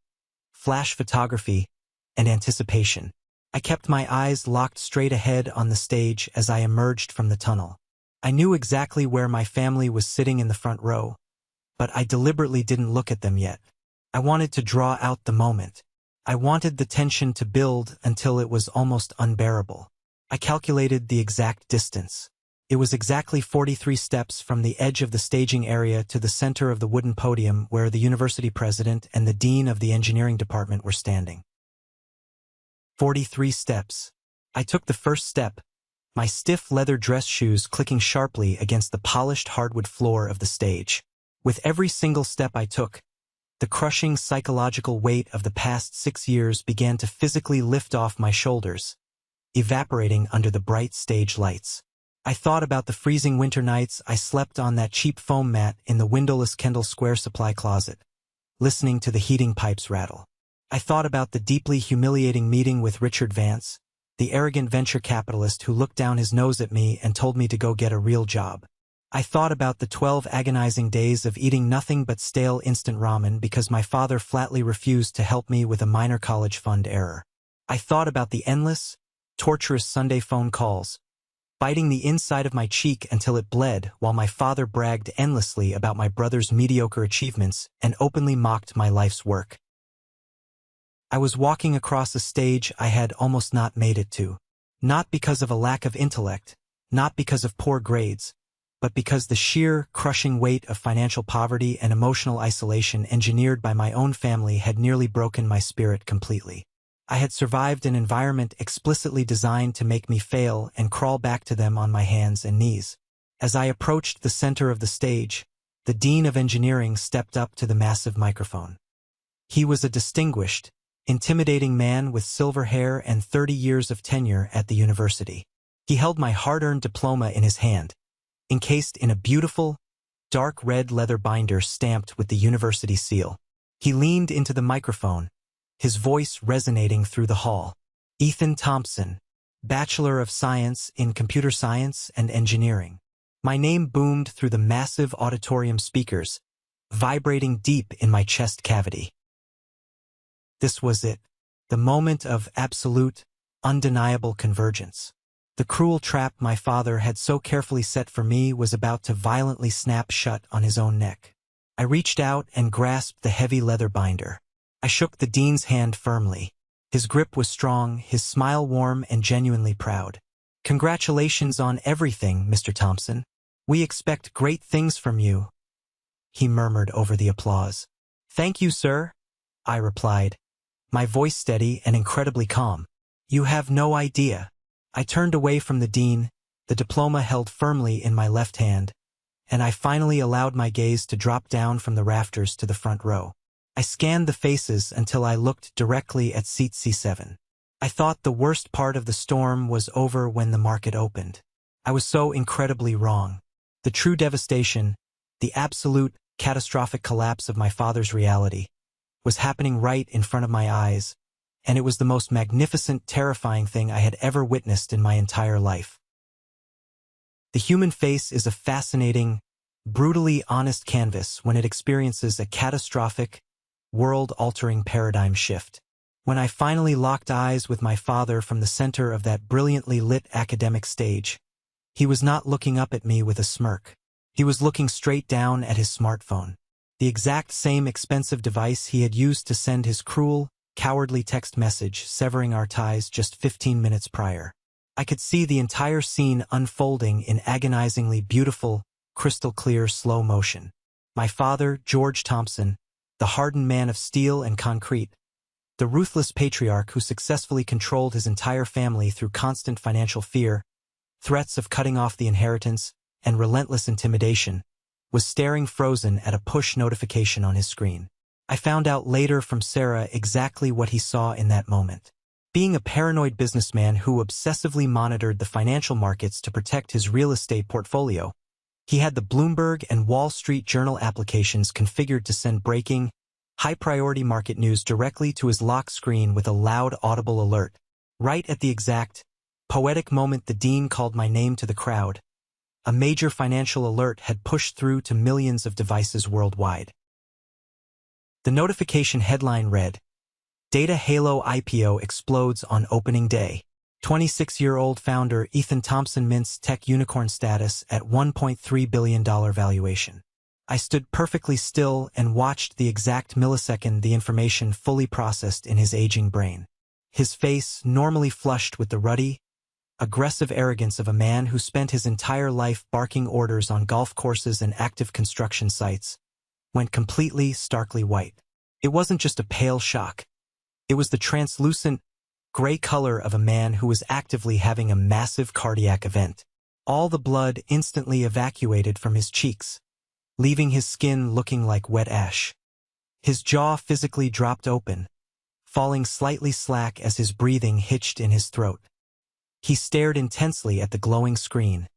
flash photography, and anticipation. I kept my eyes locked straight ahead on the stage as I emerged from the tunnel. I knew exactly where my family was sitting in the front row, but I deliberately didn't look at them yet. I wanted to draw out the moment. I wanted the tension to build until it was almost unbearable. I calculated the exact distance. It was exactly 43 steps from the edge of the staging area to the center of the wooden podium where the university president and the dean of the engineering department were standing. 43 steps. I took the first step, my stiff leather dress shoes clicking sharply against the polished hardwood floor of the stage. With every single step I took, the crushing psychological weight of the past 6 years began to physically lift off my shoulders, evaporating under the bright stage lights. I thought about the freezing winter nights I slept on that cheap foam mat in the windowless Kendall Square supply closet, listening to the heating pipes rattle. I thought about the deeply humiliating meeting with Richard Vance, the arrogant venture capitalist who looked down his nose at me and told me to go get a real job. I thought about the 12 agonizing days of eating nothing but stale instant ramen because my father flatly refused to help me with a minor college fund error. I thought about the endless, torturous Sunday phone calls, biting the inside of my cheek until it bled while my father bragged endlessly about my brother's mediocre achievements and openly mocked my life's work. I was walking across a stage I had almost not made it to. Not because of a lack of intellect, not because of poor grades, but because the sheer, crushing weight of financial poverty and emotional isolation engineered by my own family had nearly broken my spirit completely. I had survived an environment explicitly designed to make me fail and crawl back to them on my hands and knees. As I approached the center of the stage, the dean of engineering stepped up to the massive microphone. He was a distinguished, intimidating man with silver hair and 30 years of tenure at the university. He held my hard-earned diploma in his hand, encased in a beautiful, dark red leather binder stamped with the university seal. He leaned into the microphone, his voice resonating through the hall. "Ethan Thompson, Bachelor of Science in Computer Science and Engineering. My name boomed through the massive auditorium speakers, vibrating deep in my chest cavity. This was it, the moment of absolute, undeniable convergence. The cruel trap my father had so carefully set for me was about to violently snap shut on his own neck. I reached out and grasped the heavy leather binder. I shook the dean's hand firmly. His grip was strong, his smile warm and genuinely proud. "Congratulations on everything, Mr. Thompson. We expect great things from you," he murmured over the applause. "Thank you, sir," I replied, my voice steady and incredibly calm. "You have no idea." I turned away from the dean, the diploma held firmly in my left hand, and I finally allowed my gaze to drop down from the rafters to the front row. I scanned the faces until I looked directly at seat C7. I thought the worst part of the storm was over when the market opened. I was so incredibly wrong. The true devastation, the absolute, catastrophic collapse of my father's reality, was happening right in front of my eyes, and it was the most magnificent, terrifying thing I had ever witnessed in my entire life. The human face is a fascinating, brutally honest canvas when it experiences a catastrophic, world-altering paradigm shift. When I finally locked eyes with my father from the center of that brilliantly lit academic stage, he was not looking up at me with a smirk. He was looking straight down at his smartphone, the exact same expensive device he had used to send his cruel, cowardly text message severing our ties just 15 minutes prior. I could see the entire scene unfolding in agonizingly beautiful, crystal-clear slow motion. My father, George Thompson, the hardened man of steel and concrete, the ruthless patriarch who successfully controlled his entire family through constant financial fear, threats of cutting off the inheritance, and relentless intimidation, was staring frozen at a push notification on his screen. I found out later from Sarah exactly what he saw in that moment. Being a paranoid businessman who obsessively monitored the financial markets to protect his real estate portfolio, he had the Bloomberg and Wall Street Journal applications configured to send breaking, high-priority market news directly to his lock screen with a loud, audible alert. Right at the exact, poetic moment the dean called my name to the crowd, a major financial alert had pushed through to millions of devices worldwide. The notification headline read, "Data Halo IPO explodes on opening day. 26-year-old founder Ethan Thompson mints tech unicorn status at $1.3 billion valuation." I stood perfectly still and watched the exact millisecond the information fully processed in his aging brain. His face, normally flushed with the ruddy, aggressive arrogance of a man who spent his entire life barking orders on golf courses and active construction sites, went completely, starkly white. It wasn't just a pale shock. It was the translucent, gray color of a man who was actively having a massive cardiac event. All the blood instantly evacuated from his cheeks, leaving his skin looking like wet ash. His jaw physically dropped open, falling slightly slack as his breathing hitched in his throat. He stared intensely at the glowing screen,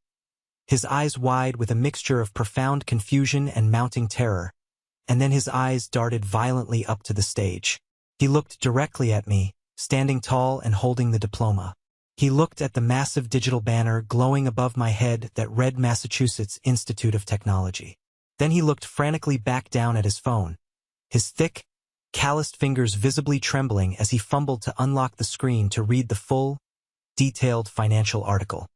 his eyes wide with a mixture of profound confusion and mounting terror, and then his eyes darted violently up to the stage. He looked directly at me, standing tall and holding the diploma. He looked at the massive digital banner glowing above my head that read Massachusetts Institute of Technology. Then he looked frantically back down at his phone, his thick, calloused fingers visibly trembling as he fumbled to unlock the screen to read the full, detailed financial article.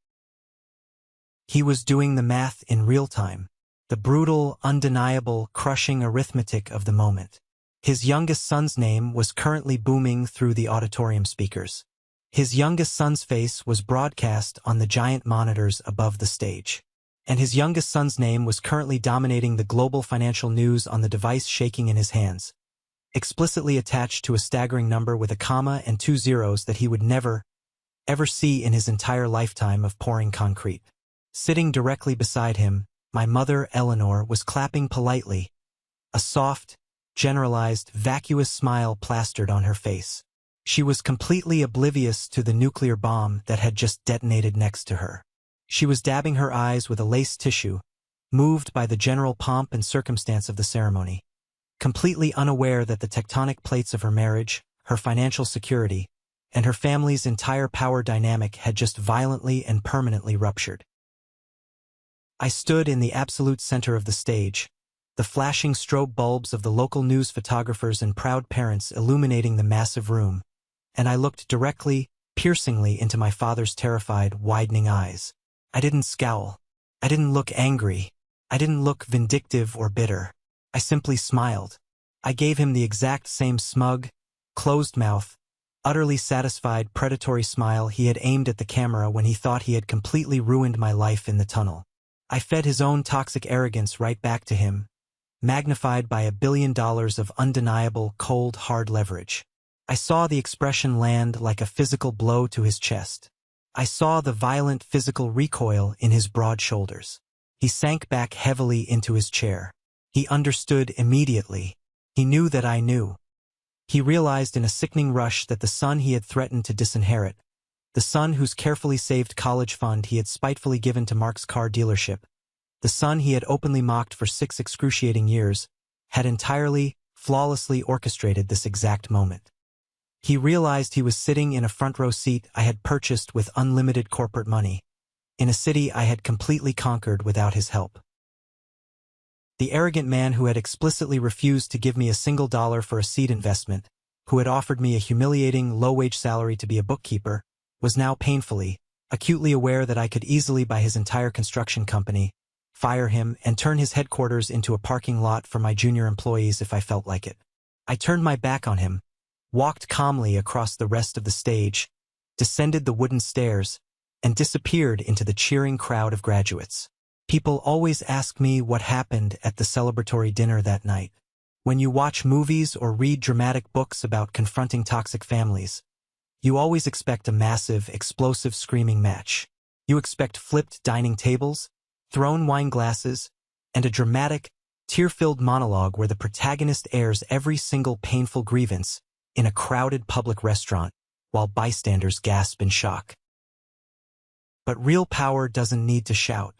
He was doing the math in real time, the brutal, undeniable, crushing arithmetic of the moment. His youngest son's name was currently booming through the auditorium speakers. His youngest son's face was broadcast on the giant monitors above the stage. And his youngest son's name was currently dominating the global financial news on the device shaking in his hands, explicitly attached to a staggering number with a comma and 2 zeros that he would never, ever see in his entire lifetime of pouring concrete. Sitting directly beside him, my mother, Eleanor, was clapping politely, a soft, generalized, vacuous smile plastered on her face. She was completely oblivious to the nuclear bomb that had just detonated next to her. She was dabbing her eyes with a lace tissue, moved by the general pomp and circumstance of the ceremony, completely unaware that the tectonic plates of her marriage, her financial security, and her family's entire power dynamic had just violently and permanently ruptured. I stood in the absolute center of the stage, the flashing strobe bulbs of the local news photographers and proud parents illuminating the massive room, and I looked directly, piercingly into my father's terrified, widening eyes. I didn't scowl. I didn't look angry. I didn't look vindictive or bitter. I simply smiled. I gave him the exact same smug, closed mouth, utterly satisfied predatory smile he had aimed at the camera when he thought he had completely ruined my life in the tunnel. I fed his own toxic arrogance right back to him, magnified by $1 billion of undeniable, cold, hard leverage. I saw the expression land like a physical blow to his chest. I saw the violent physical recoil in his broad shoulders. He sank back heavily into his chair. He understood immediately. He knew that I knew. He realized in a sickening rush that the son he had threatened to disinherit, the son whose carefully saved college fund he had spitefully given to Mark's car dealership, the son he had openly mocked for 6 excruciating years, had entirely, flawlessly orchestrated this exact moment. He realized he was sitting in a front-row seat I had purchased with unlimited corporate money, in a city I had completely conquered without his help. The arrogant man who had explicitly refused to give me a single dollar for a seed investment, who had offered me a humiliating, low-wage salary to be a bookkeeper, was now painfully, acutely aware that I could easily buy his entire construction company, fire him, and turn his headquarters into a parking lot for my junior employees if I felt like it. I turned my back on him, walked calmly across the rest of the stage, descended the wooden stairs, and disappeared into the cheering crowd of graduates. People always ask me what happened at the celebratory dinner that night. When you watch movies or read dramatic books about confronting toxic families, you always expect a massive, explosive screaming match. You expect flipped dining tables, thrown wine glasses, and a dramatic, tear-filled monologue where the protagonist airs every single painful grievance in a crowded public restaurant while bystanders gasp in shock. But real power doesn't need to shout.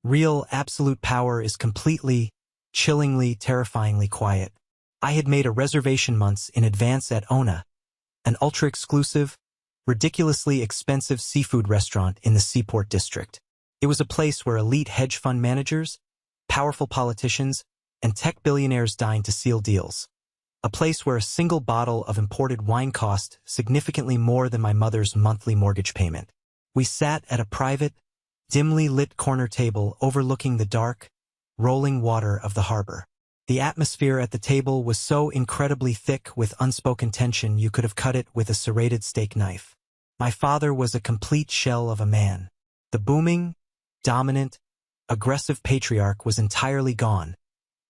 Real, absolute power is completely, chillingly, terrifyingly quiet. I had made a reservation months in advance at Ona, an ultra-exclusive, ridiculously expensive seafood restaurant in the Seaport District. It was a place where elite hedge fund managers, powerful politicians, and tech billionaires dined to seal deals. A place where a single bottle of imported wine cost significantly more than my mother's monthly mortgage payment. We sat at a private, dimly lit corner table overlooking the dark, rolling water of the harbor. The atmosphere at the table was so incredibly thick with unspoken tension you could have cut it with a serrated steak knife. My father was a complete shell of a man. The booming, dominant, aggressive patriarch was entirely gone,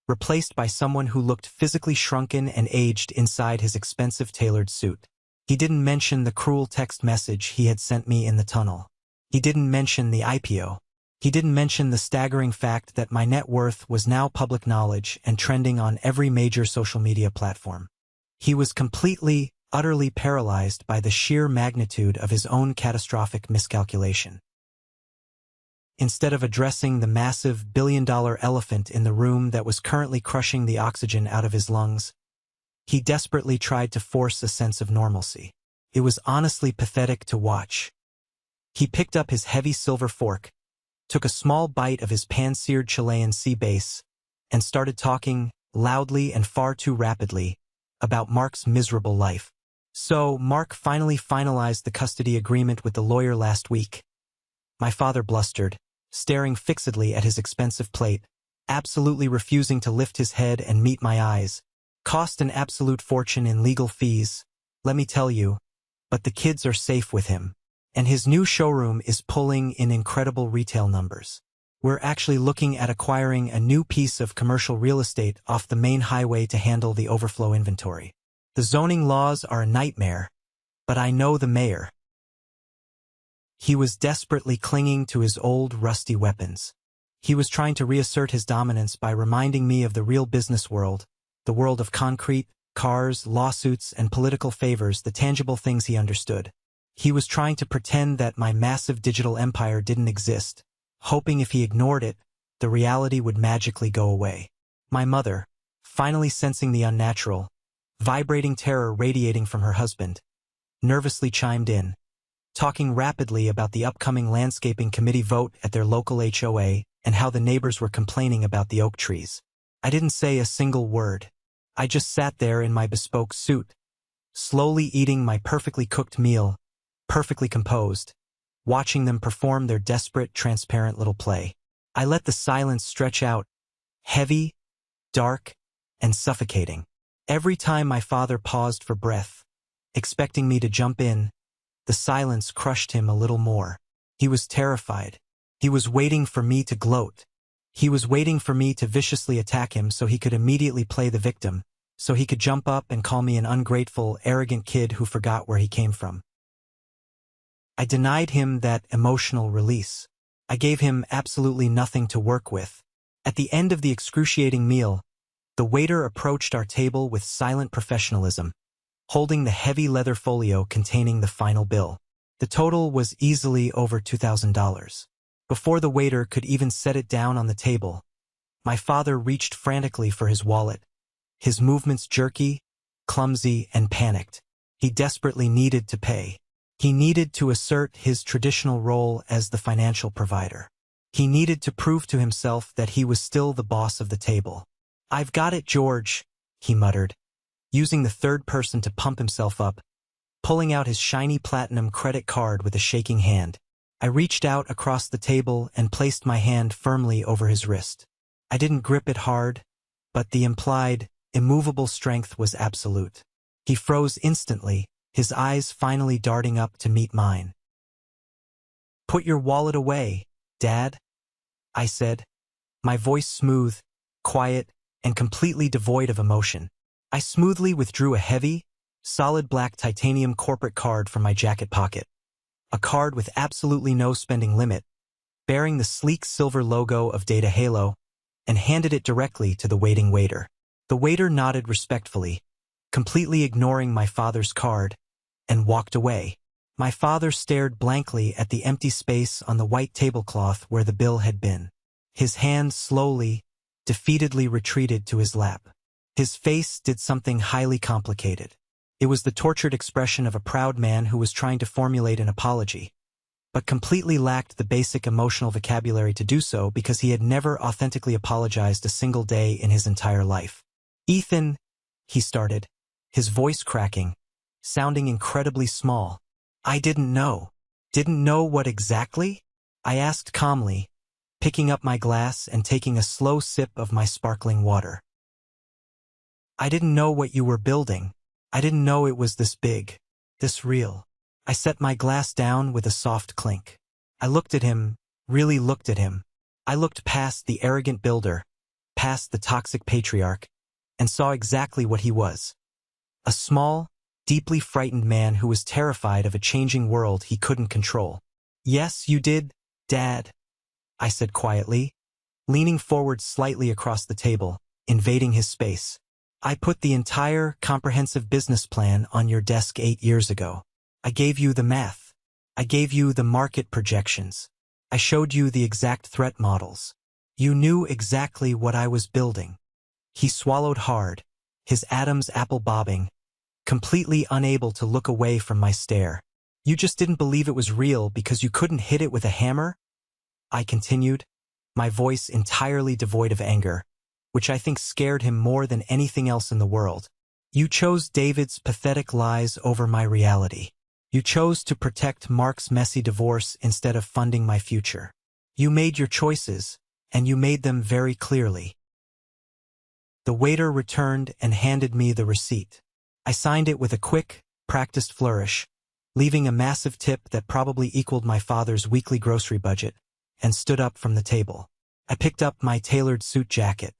replaced by someone who looked physically shrunken and aged inside his expensive tailored suit. He didn't mention the cruel text message he had sent me in the tunnel. He didn't mention the IPO. He didn't mention the staggering fact that my net worth was now public knowledge and trending on every major social media platform. He was completely, utterly paralyzed by the sheer magnitude of his own catastrophic miscalculation. Instead of addressing the massive billion-dollar elephant in the room that was currently crushing the oxygen out of his lungs, he desperately tried to force a sense of normalcy. It was honestly pathetic to watch. He picked up his heavy silver fork, took a small bite of his pan-seared Chilean sea bass, and started talking, loudly and far too rapidly, about Mark's miserable life. So, Mark finally finalized the custody agreement with the lawyer last week. My father blustered, staring fixedly at his expensive plate, absolutely refusing to lift his head and meet my eyes. Cost an absolute fortune in legal fees, let me tell you, but the kids are safe with him. And his new showroom is pulling in incredible retail numbers. We're actually looking at acquiring a new piece of commercial real estate off the main highway to handle the overflow inventory. The zoning laws are a nightmare, but I know the mayor. He was desperately clinging to his old, rusty weapons. He was trying to reassert his dominance by reminding me of the real business world, the world of concrete, cars, lawsuits, and political favors, the tangible things he understood. He was trying to pretend that my massive digital empire didn't exist, hoping if he ignored it, the reality would magically go away. My mother, finally sensing the unnatural, vibrating terror radiating from her husband, nervously chimed in. talking rapidly about the upcoming landscaping committee vote at their local HOA and how the neighbors were complaining about the oak trees. I didn't say a single word. I just sat there in my bespoke suit, slowly eating my perfectly cooked meal, perfectly composed, watching them perform their desperate, transparent little play. I let the silence stretch out, heavy, dark, and suffocating. Every time my father paused for breath, expecting me to jump in, the silence crushed him a little more. He was terrified. He was waiting for me to gloat. He was waiting for me to viciously attack him so he could immediately play the victim, so he could jump up and call me an ungrateful, arrogant kid who forgot where he came from. I denied him that emotional release. I gave him absolutely nothing to work with. At the end of the excruciating meal, the waiter approached our table with silent professionalism, holding the heavy leather folio containing the final bill. The total was easily over $2,000. Before the waiter could even set it down on the table, my father reached frantically for his wallet, his movements jerky, clumsy, and panicked. He desperately needed to pay. He needed to assert his traditional role as the financial provider. He needed to prove to himself that he was still the boss of the table. "I've got it, George," he muttered, using the third person to pump himself up, pulling out his shiny platinum credit card with a shaking hand. I reached out across the table and placed my hand firmly over his wrist. I didn't grip it hard, but the implied, immovable strength was absolute. He froze instantly, his eyes finally darting up to meet mine. "Put your wallet away, Dad," I said, my voice smooth, quiet, and completely devoid of emotion. I smoothly withdrew a heavy, solid black titanium corporate card from my jacket pocket. A card with absolutely no spending limit, bearing the sleek silver logo of Data Halo, and handed it directly to the waiting waiter. The waiter nodded respectfully, completely ignoring my father's card, and walked away. My father stared blankly at the empty space on the white tablecloth where the bill had been. His hand slowly, defeatedly retreated to his lap. His face did something highly complicated. It was the tortured expression of a proud man who was trying to formulate an apology, but completely lacked the basic emotional vocabulary to do so because he had never authentically apologized a single day in his entire life. "Ethan," he started, his voice cracking, sounding incredibly small. "I didn't know." "Didn't know what exactly?" I asked calmly, picking up my glass and taking a slow sip of my sparkling water. "I didn't know what you were building. I didn't know it was this big, this real." I set my glass down with a soft clink. I looked at him, really looked at him. I looked past the arrogant builder, past the toxic patriarch, and saw exactly what he was. A small, deeply frightened man who was terrified of a changing world he couldn't control. "Yes, you did, Dad," I said quietly, leaning forward slightly across the table, invading his space. "I put the entire comprehensive business plan on your desk 8 years ago. I gave you the math. I gave you the market projections. I showed you the exact threat models. You knew exactly what I was building." He swallowed hard, his Adam's apple bobbing, completely unable to look away from my stare. "You just didn't believe it was real because you couldn't hit it with a hammer?" I continued, my voice entirely devoid of anger, which I think scared him more than anything else in the world. "You chose David's pathetic lies over my reality. You chose to protect Mark's messy divorce instead of funding my future. You made your choices, and you made them very clearly." The waiter returned and handed me the receipt. I signed it with a quick, practiced flourish, leaving a massive tip that probably equaled my father's weekly grocery budget, and stood up from the table. I picked up my tailored suit jacket.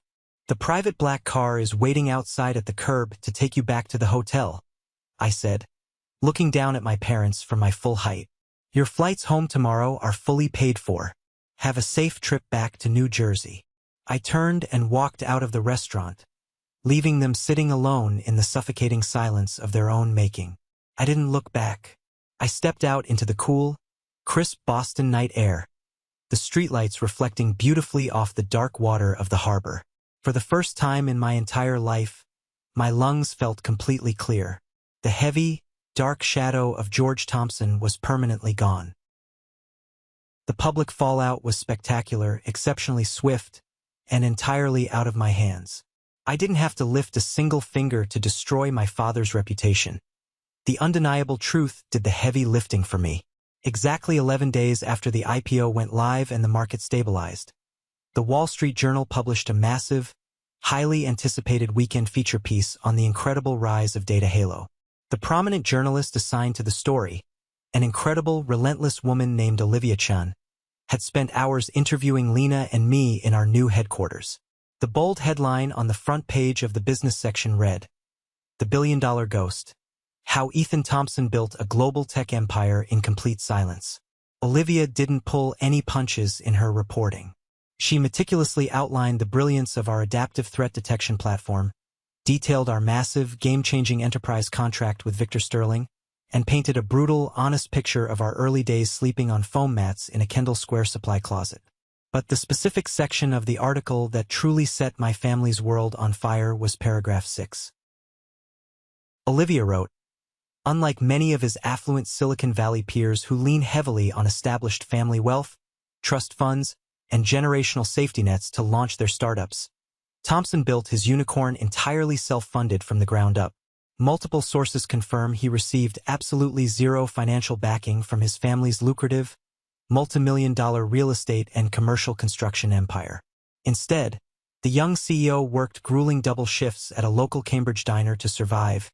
"The private black car is waiting outside at the curb to take you back to the hotel," I said, looking down at my parents from my full height. "Your flights home tomorrow are fully paid for. Have a safe trip back to New Jersey." I turned and walked out of the restaurant, leaving them sitting alone in the suffocating silence of their own making. I didn't look back. I stepped out into the cool, crisp Boston night air, the streetlights reflecting beautifully off the dark water of the harbor. For the first time in my entire life, my lungs felt completely clear. The heavy, dark shadow of George Thompson was permanently gone. The public fallout was spectacular, exceptionally swift, and entirely out of my hands. I didn't have to lift a single finger to destroy my father's reputation. The undeniable truth did the heavy lifting for me. Exactly 11 days after the IPO went live and the market stabilized, the Wall Street Journal published a massive, highly anticipated weekend feature piece on the incredible rise of data halo. The prominent journalist assigned to the story, an incredible, relentless woman named Olivia Chun, had spent hours interviewing Lena and me in our new headquarters. The bold headline on the front page of the business section read, "The Billion-Dollar Ghost: How Ethan Thompson Built a Global Tech Empire in Complete Silence." Olivia didn't pull any punches in her reporting. She meticulously outlined the brilliance of our adaptive threat detection platform, detailed our massive, game-changing enterprise contract with Victor Sterling, and painted a brutal, honest picture of our early days sleeping on foam mats in a Kendall Square supply closet. But the specific section of the article that truly set my family's world on fire was paragraph 6. Olivia wrote, "Unlike many of his affluent Silicon Valley peers who lean heavily on established family wealth, trust funds, and generational safety nets to launch their startups, Thompson built his unicorn entirely self-funded from the ground up. Multiple sources confirm he received absolutely zero financial backing from his family's lucrative, multi-million-dollar real estate and commercial construction empire. Instead, the young CEO worked grueling double shifts at a local Cambridge diner to survive,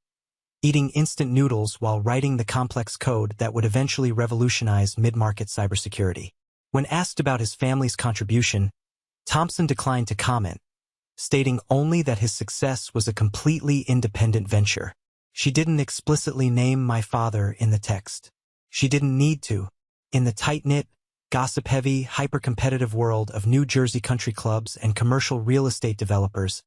eating instant noodles while writing the complex code that would eventually revolutionize mid-market cybersecurity. When asked about his family's contribution, Thompson declined to comment, stating only that his success was a completely independent venture. She didn't explicitly name my father in the text. She didn't need to. In the tight-knit, gossip-heavy, hyper-competitive world of New Jersey country clubs and commercial real estate developers,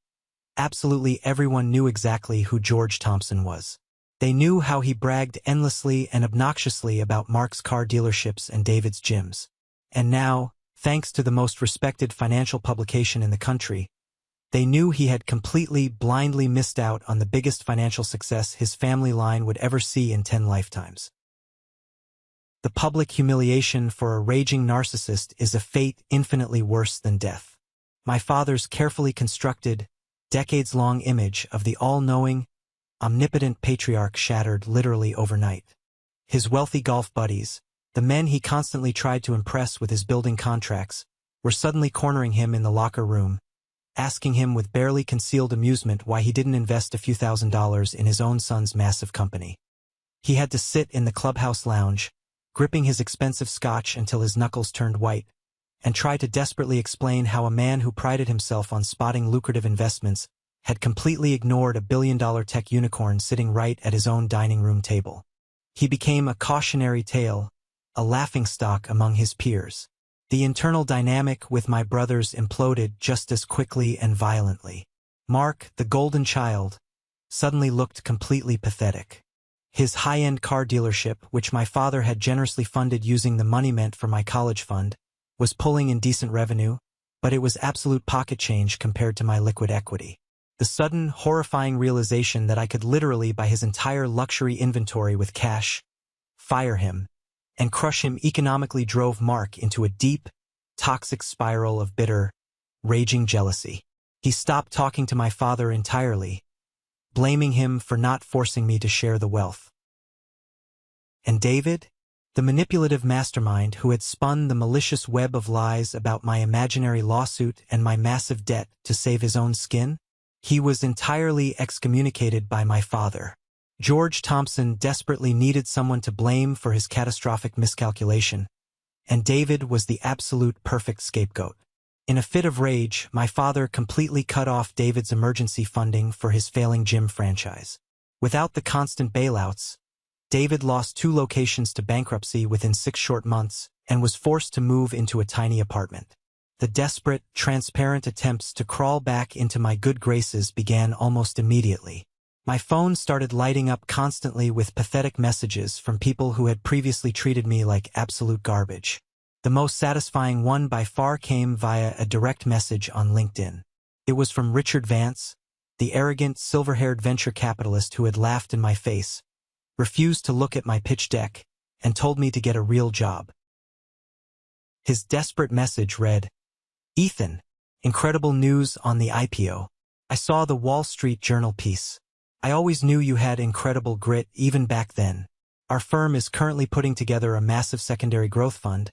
absolutely everyone knew exactly who George Thompson was. They knew how he bragged endlessly and obnoxiously about Mark's car dealerships and David's gyms. And now, thanks to the most respected financial publication in the country, they knew he had completely, blindly missed out on the biggest financial success his family line would ever see in 10 lifetimes. The public humiliation for a raging narcissist is a fate infinitely worse than death. My father's carefully constructed, decades-long image of the all-knowing, omnipotent patriarch shattered literally overnight. His wealthy golf buddies, the men he constantly tried to impress with his building contracts, were suddenly cornering him in the locker room, asking him with barely concealed amusement why he didn't invest a few $1,000s in his own son's massive company. He had to sit in the clubhouse lounge, gripping his expensive scotch until his knuckles turned white, and try to desperately explain how a man who prided himself on spotting lucrative investments had completely ignored a billion-dollar tech unicorn sitting right at his own dining room table. He became a cautionary tale, a laughingstock among his peers. The internal dynamic with my brothers imploded just as quickly and violently. Mark, the golden child, suddenly looked completely pathetic. His high-end car dealership, which my father had generously funded using the money meant for my college fund, was pulling in decent revenue, but it was absolute pocket change compared to my liquid equity. The sudden, horrifying realization that I could literally buy his entire luxury inventory with cash, fire him, and crush him economically drove Mark into a deep, toxic spiral of bitter, raging jealousy. He stopped talking to my father entirely, blaming him for not forcing me to share the wealth. And David, the manipulative mastermind who had spun the malicious web of lies about my imaginary lawsuit and my massive debt to save his own skin, he was entirely excommunicated by my father. George Thompson desperately needed someone to blame for his catastrophic miscalculation, and David was the absolute perfect scapegoat. In a fit of rage, my father completely cut off David's emergency funding for his failing gym franchise. Without the constant bailouts, David lost 2 locations to bankruptcy within 6 short months and was forced to move into a tiny apartment. The desperate, transparent attempts to crawl back into my good graces began almost immediately. My phone started lighting up constantly with pathetic messages from people who had previously treated me like absolute garbage. The most satisfying one by far came via a direct message on LinkedIn. It was from Richard Vance, the arrogant, silver-haired venture capitalist who had laughed in my face, refused to look at my pitch deck, and told me to get a real job. His desperate message read, "Ethan, incredible news on the IPO. I saw the Wall Street Journal piece. I always knew you had incredible grit even back then. Our firm is currently putting together a massive secondary growth fund,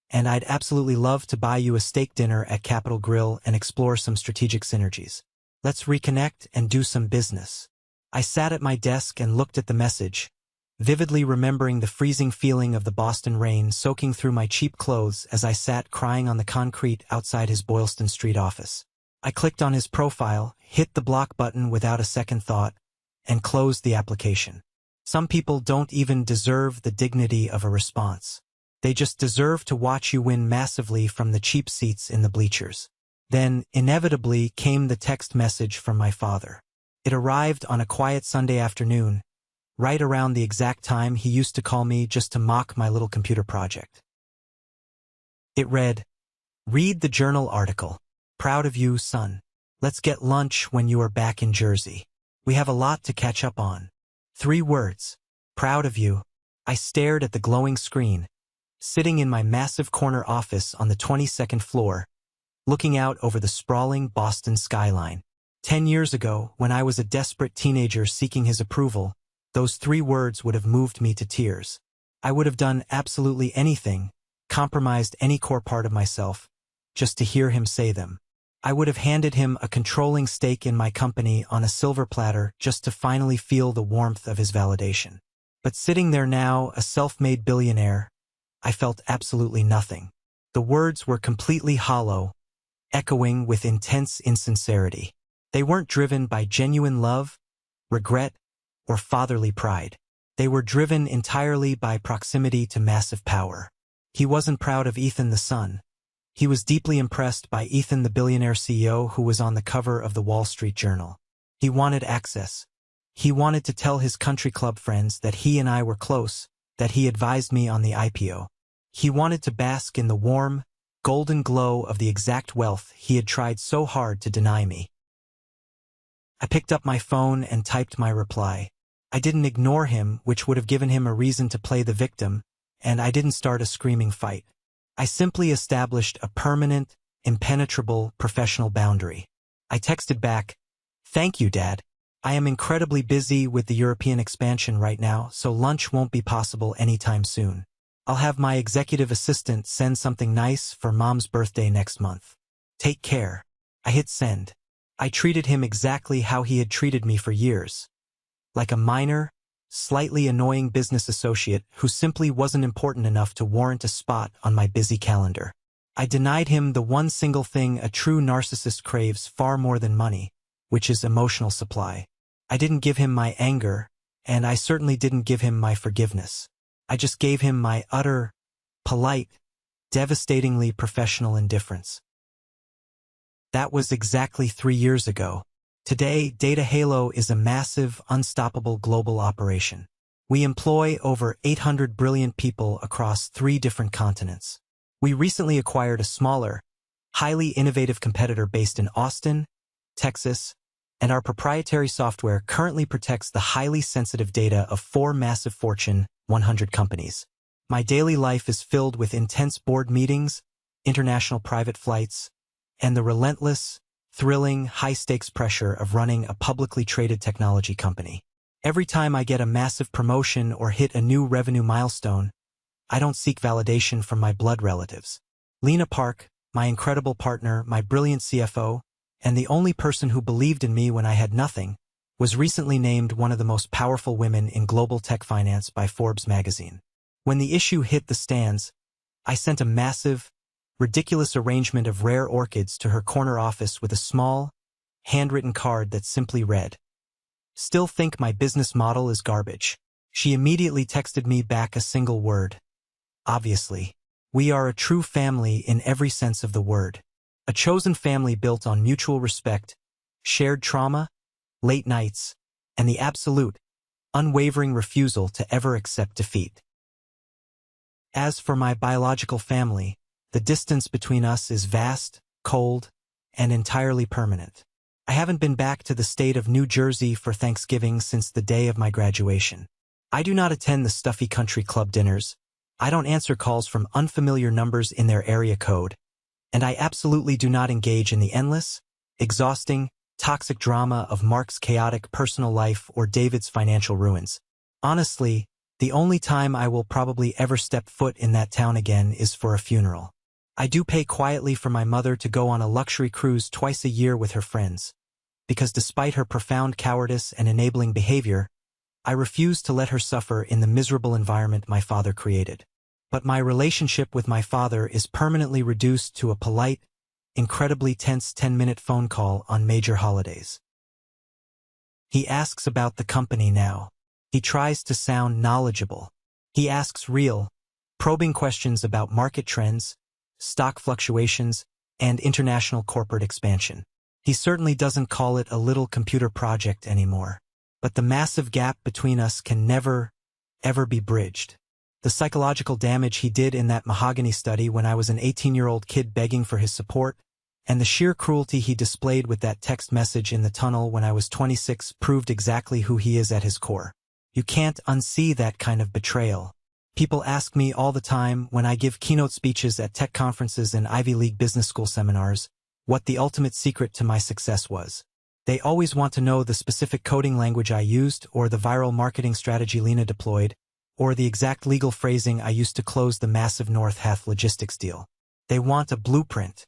and I'd absolutely love to buy you a steak dinner at Capitol Grill and explore some strategic synergies. Let's reconnect and do some business." I sat at my desk and looked at the message, vividly remembering the freezing feeling of the Boston rain soaking through my cheap clothes as I sat crying on the concrete outside his Boylston Street office. I clicked on his profile, hit the block button without a second thought, and closed the application. Some people don't even deserve the dignity of a response. They just deserve to watch you win massively from the cheap seats in the bleachers. Then, inevitably, came the text message from my father. It arrived on a quiet Sunday afternoon, right around the exact time he used to call me just to mock my little computer project. It read, "Read the Journal article. Proud of you, son. Let's get lunch when you are back in Jersey. We have a lot to catch up on." 3 words. Proud of you. I stared at the glowing screen, sitting in my massive corner office on the 22nd floor, looking out over the sprawling Boston skyline. 10 years ago, when I was a desperate teenager seeking his approval, those 3 words would have moved me to tears. I would have done absolutely anything, compromised any core part of myself, just to hear him say them. I would have handed him a controlling stake in my company on a silver platter just to finally feel the warmth of his validation. But sitting there now, a self-made billionaire, I felt absolutely nothing. The words were completely hollow, echoing with intense insincerity. They weren't driven by genuine love, regret, or fatherly pride. They were driven entirely by proximity to massive power. He wasn't proud of Ethan the son. He was deeply impressed by Ethan the billionaire CEO who was on the cover of the Wall Street Journal. He wanted access. He wanted to tell his country club friends that he and I were close, that he advised me on the IPO. He wanted to bask in the warm, golden glow of the exact wealth he had tried so hard to deny me. I picked up my phone and typed my reply. I didn't ignore him, which would have given him a reason to play the victim, and I didn't start a screaming fight. I simply established a permanent, impenetrable professional boundary. I texted back, "Thank you, Dad. I am incredibly busy with the European expansion right now, so lunch won't be possible anytime soon. I'll have my executive assistant send something nice for Mom's birthday next month. Take care." I hit send. I treated him exactly how he had treated me for years. Like a minor, slightly annoying business associate who simply wasn't important enough to warrant a spot on my busy calendar. I denied him the one single thing a true narcissist craves far more than money, which is emotional supply. I didn't give him my anger, and I certainly didn't give him my forgiveness. I just gave him my utter, polite, devastatingly professional indifference. That was exactly 3 years ago. Today, Data Halo is a massive, unstoppable global operation. We employ over 800 brilliant people across 3 different continents. We recently acquired a smaller, highly innovative competitor based in Austin, Texas, and our proprietary software currently protects the highly sensitive data of 4 massive Fortune 100 companies. My daily life is filled with intense board meetings, international private flights, and the relentless, thrilling, high-stakes pressure of running a publicly traded technology company. Every time I get a massive promotion or hit a new revenue milestone, I don't seek validation from my blood relatives. Lena Park, my incredible partner, my brilliant CFO, and the only person who believed in me when I had nothing, was recently named one of the most powerful women in global tech finance by Forbes magazine. When the issue hit the stands, I sent a massive, ridiculous arrangement of rare orchids to her corner office with a small, handwritten card that simply read, "Still think my business model is garbage." She immediately texted me back a single word. "Obviously. We are a true family in every sense of the word. A chosen family built on mutual respect, shared trauma, late nights, and the absolute, unwavering refusal to ever accept defeat." As for my biological family, the distance between us is vast, cold, and entirely permanent. I haven't been back to the state of New Jersey for Thanksgiving since the day of my graduation. I do not attend the stuffy country club dinners. I don't answer calls from unfamiliar numbers in their area code. And I absolutely do not engage in the endless, exhausting, toxic drama of Mark's chaotic personal life or David's financial ruins. Honestly, the only time I will probably ever step foot in that town again is for a funeral. I do pay quietly for my mother to go on a luxury cruise twice a year with her friends, because despite her profound cowardice and enabling behavior, I refuse to let her suffer in the miserable environment my father created. But my relationship with my father is permanently reduced to a polite, incredibly tense 10-minute phone call on major holidays. He asks about the company now. He tries to sound knowledgeable. He asks real, probing questions about market trends, stock fluctuations, and international corporate expansion. He certainly doesn't call it a little computer project anymore. But the massive gap between us can never, ever be bridged. The psychological damage he did in that mahogany study when I was an 18-year-old kid begging for his support, and the sheer cruelty he displayed with that text message in the tunnel when I was 26 proved exactly who he is at his core. You can't unsee that kind of betrayal. People ask me all the time when I give keynote speeches at tech conferences and Ivy League business school seminars what the ultimate secret to my success was. They always want to know the specific coding language I used, or the viral marketing strategy Lena deployed, or the exact legal phrasing I used to close the massive North Half logistics deal. They want a blueprint.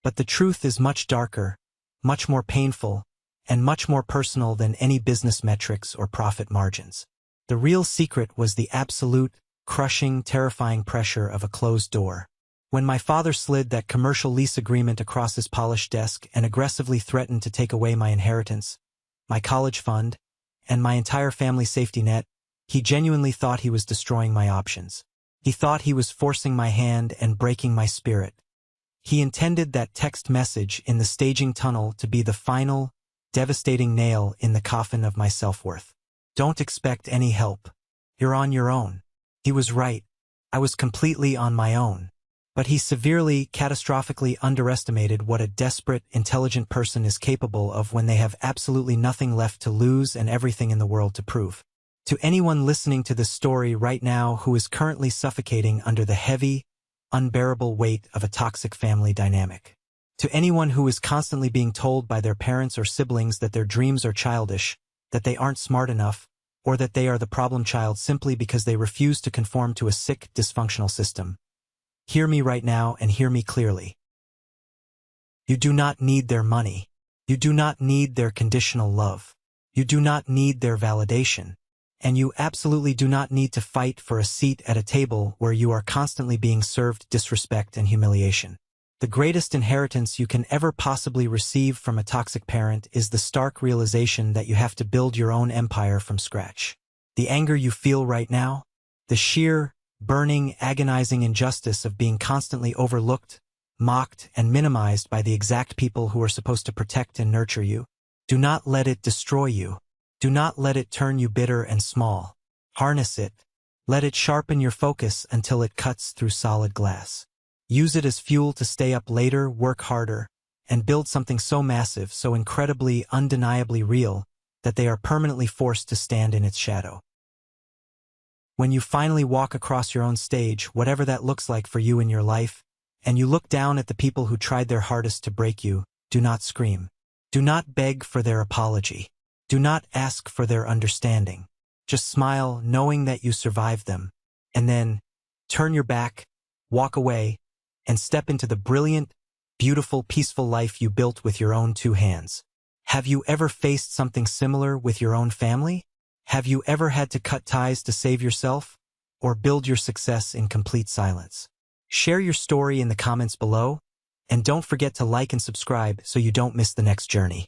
But the truth is much darker, much more painful, and much more personal than any business metrics or profit margins. The real secret was the absolute, crushing, terrifying pressure of a closed door. When my father slid that commercial lease agreement across his polished desk and aggressively threatened to take away my inheritance, my college fund, and my entire family safety net, he genuinely thought he was destroying my options. He thought he was forcing my hand and breaking my spirit. He intended that text message in the staging tunnel to be the final, devastating nail in the coffin of my self-worth. Don't expect any help. You're on your own. He was right. I was completely on my own. But he severely, catastrophically underestimated what a desperate, intelligent person is capable of when they have absolutely nothing left to lose and everything in the world to prove. To anyone listening to this story right now who is currently suffocating under the heavy, unbearable weight of a toxic family dynamic. To anyone who is constantly being told by their parents or siblings that their dreams are childish, that they aren't smart enough, or that they are the problem child simply because they refuse to conform to a sick, dysfunctional system. Hear me right now and hear me clearly. You do not need their money. You do not need their conditional love. You do not need their validation. And you absolutely do not need to fight for a seat at a table where you are constantly being served disrespect and humiliation. The greatest inheritance you can ever possibly receive from a toxic parent is the stark realization that you have to build your own empire from scratch. The anger you feel right now, the sheer, burning, agonizing injustice of being constantly overlooked, mocked, and minimized by the exact people who are supposed to protect and nurture you. Do not let it destroy you. Do not let it turn you bitter and small. Harness it. Let it sharpen your focus until it cuts through solid glass. Use it as fuel to stay up later, work harder, and build something so massive, so incredibly, undeniably real, that they are permanently forced to stand in its shadow. When you finally walk across your own stage, whatever that looks like for you in your life, and you look down at the people who tried their hardest to break you, do not scream. Do not beg for their apology. Do not ask for their understanding. Just smile, knowing that you survived them, and then turn your back, walk away, and step into the brilliant, beautiful, peaceful life you built with your own two hands. Have you ever faced something similar with your own family? Have you ever had to cut ties to save yourself, or build your success in complete silence? Share your story in the comments below, and don't forget to like and subscribe so you don't miss the next journey.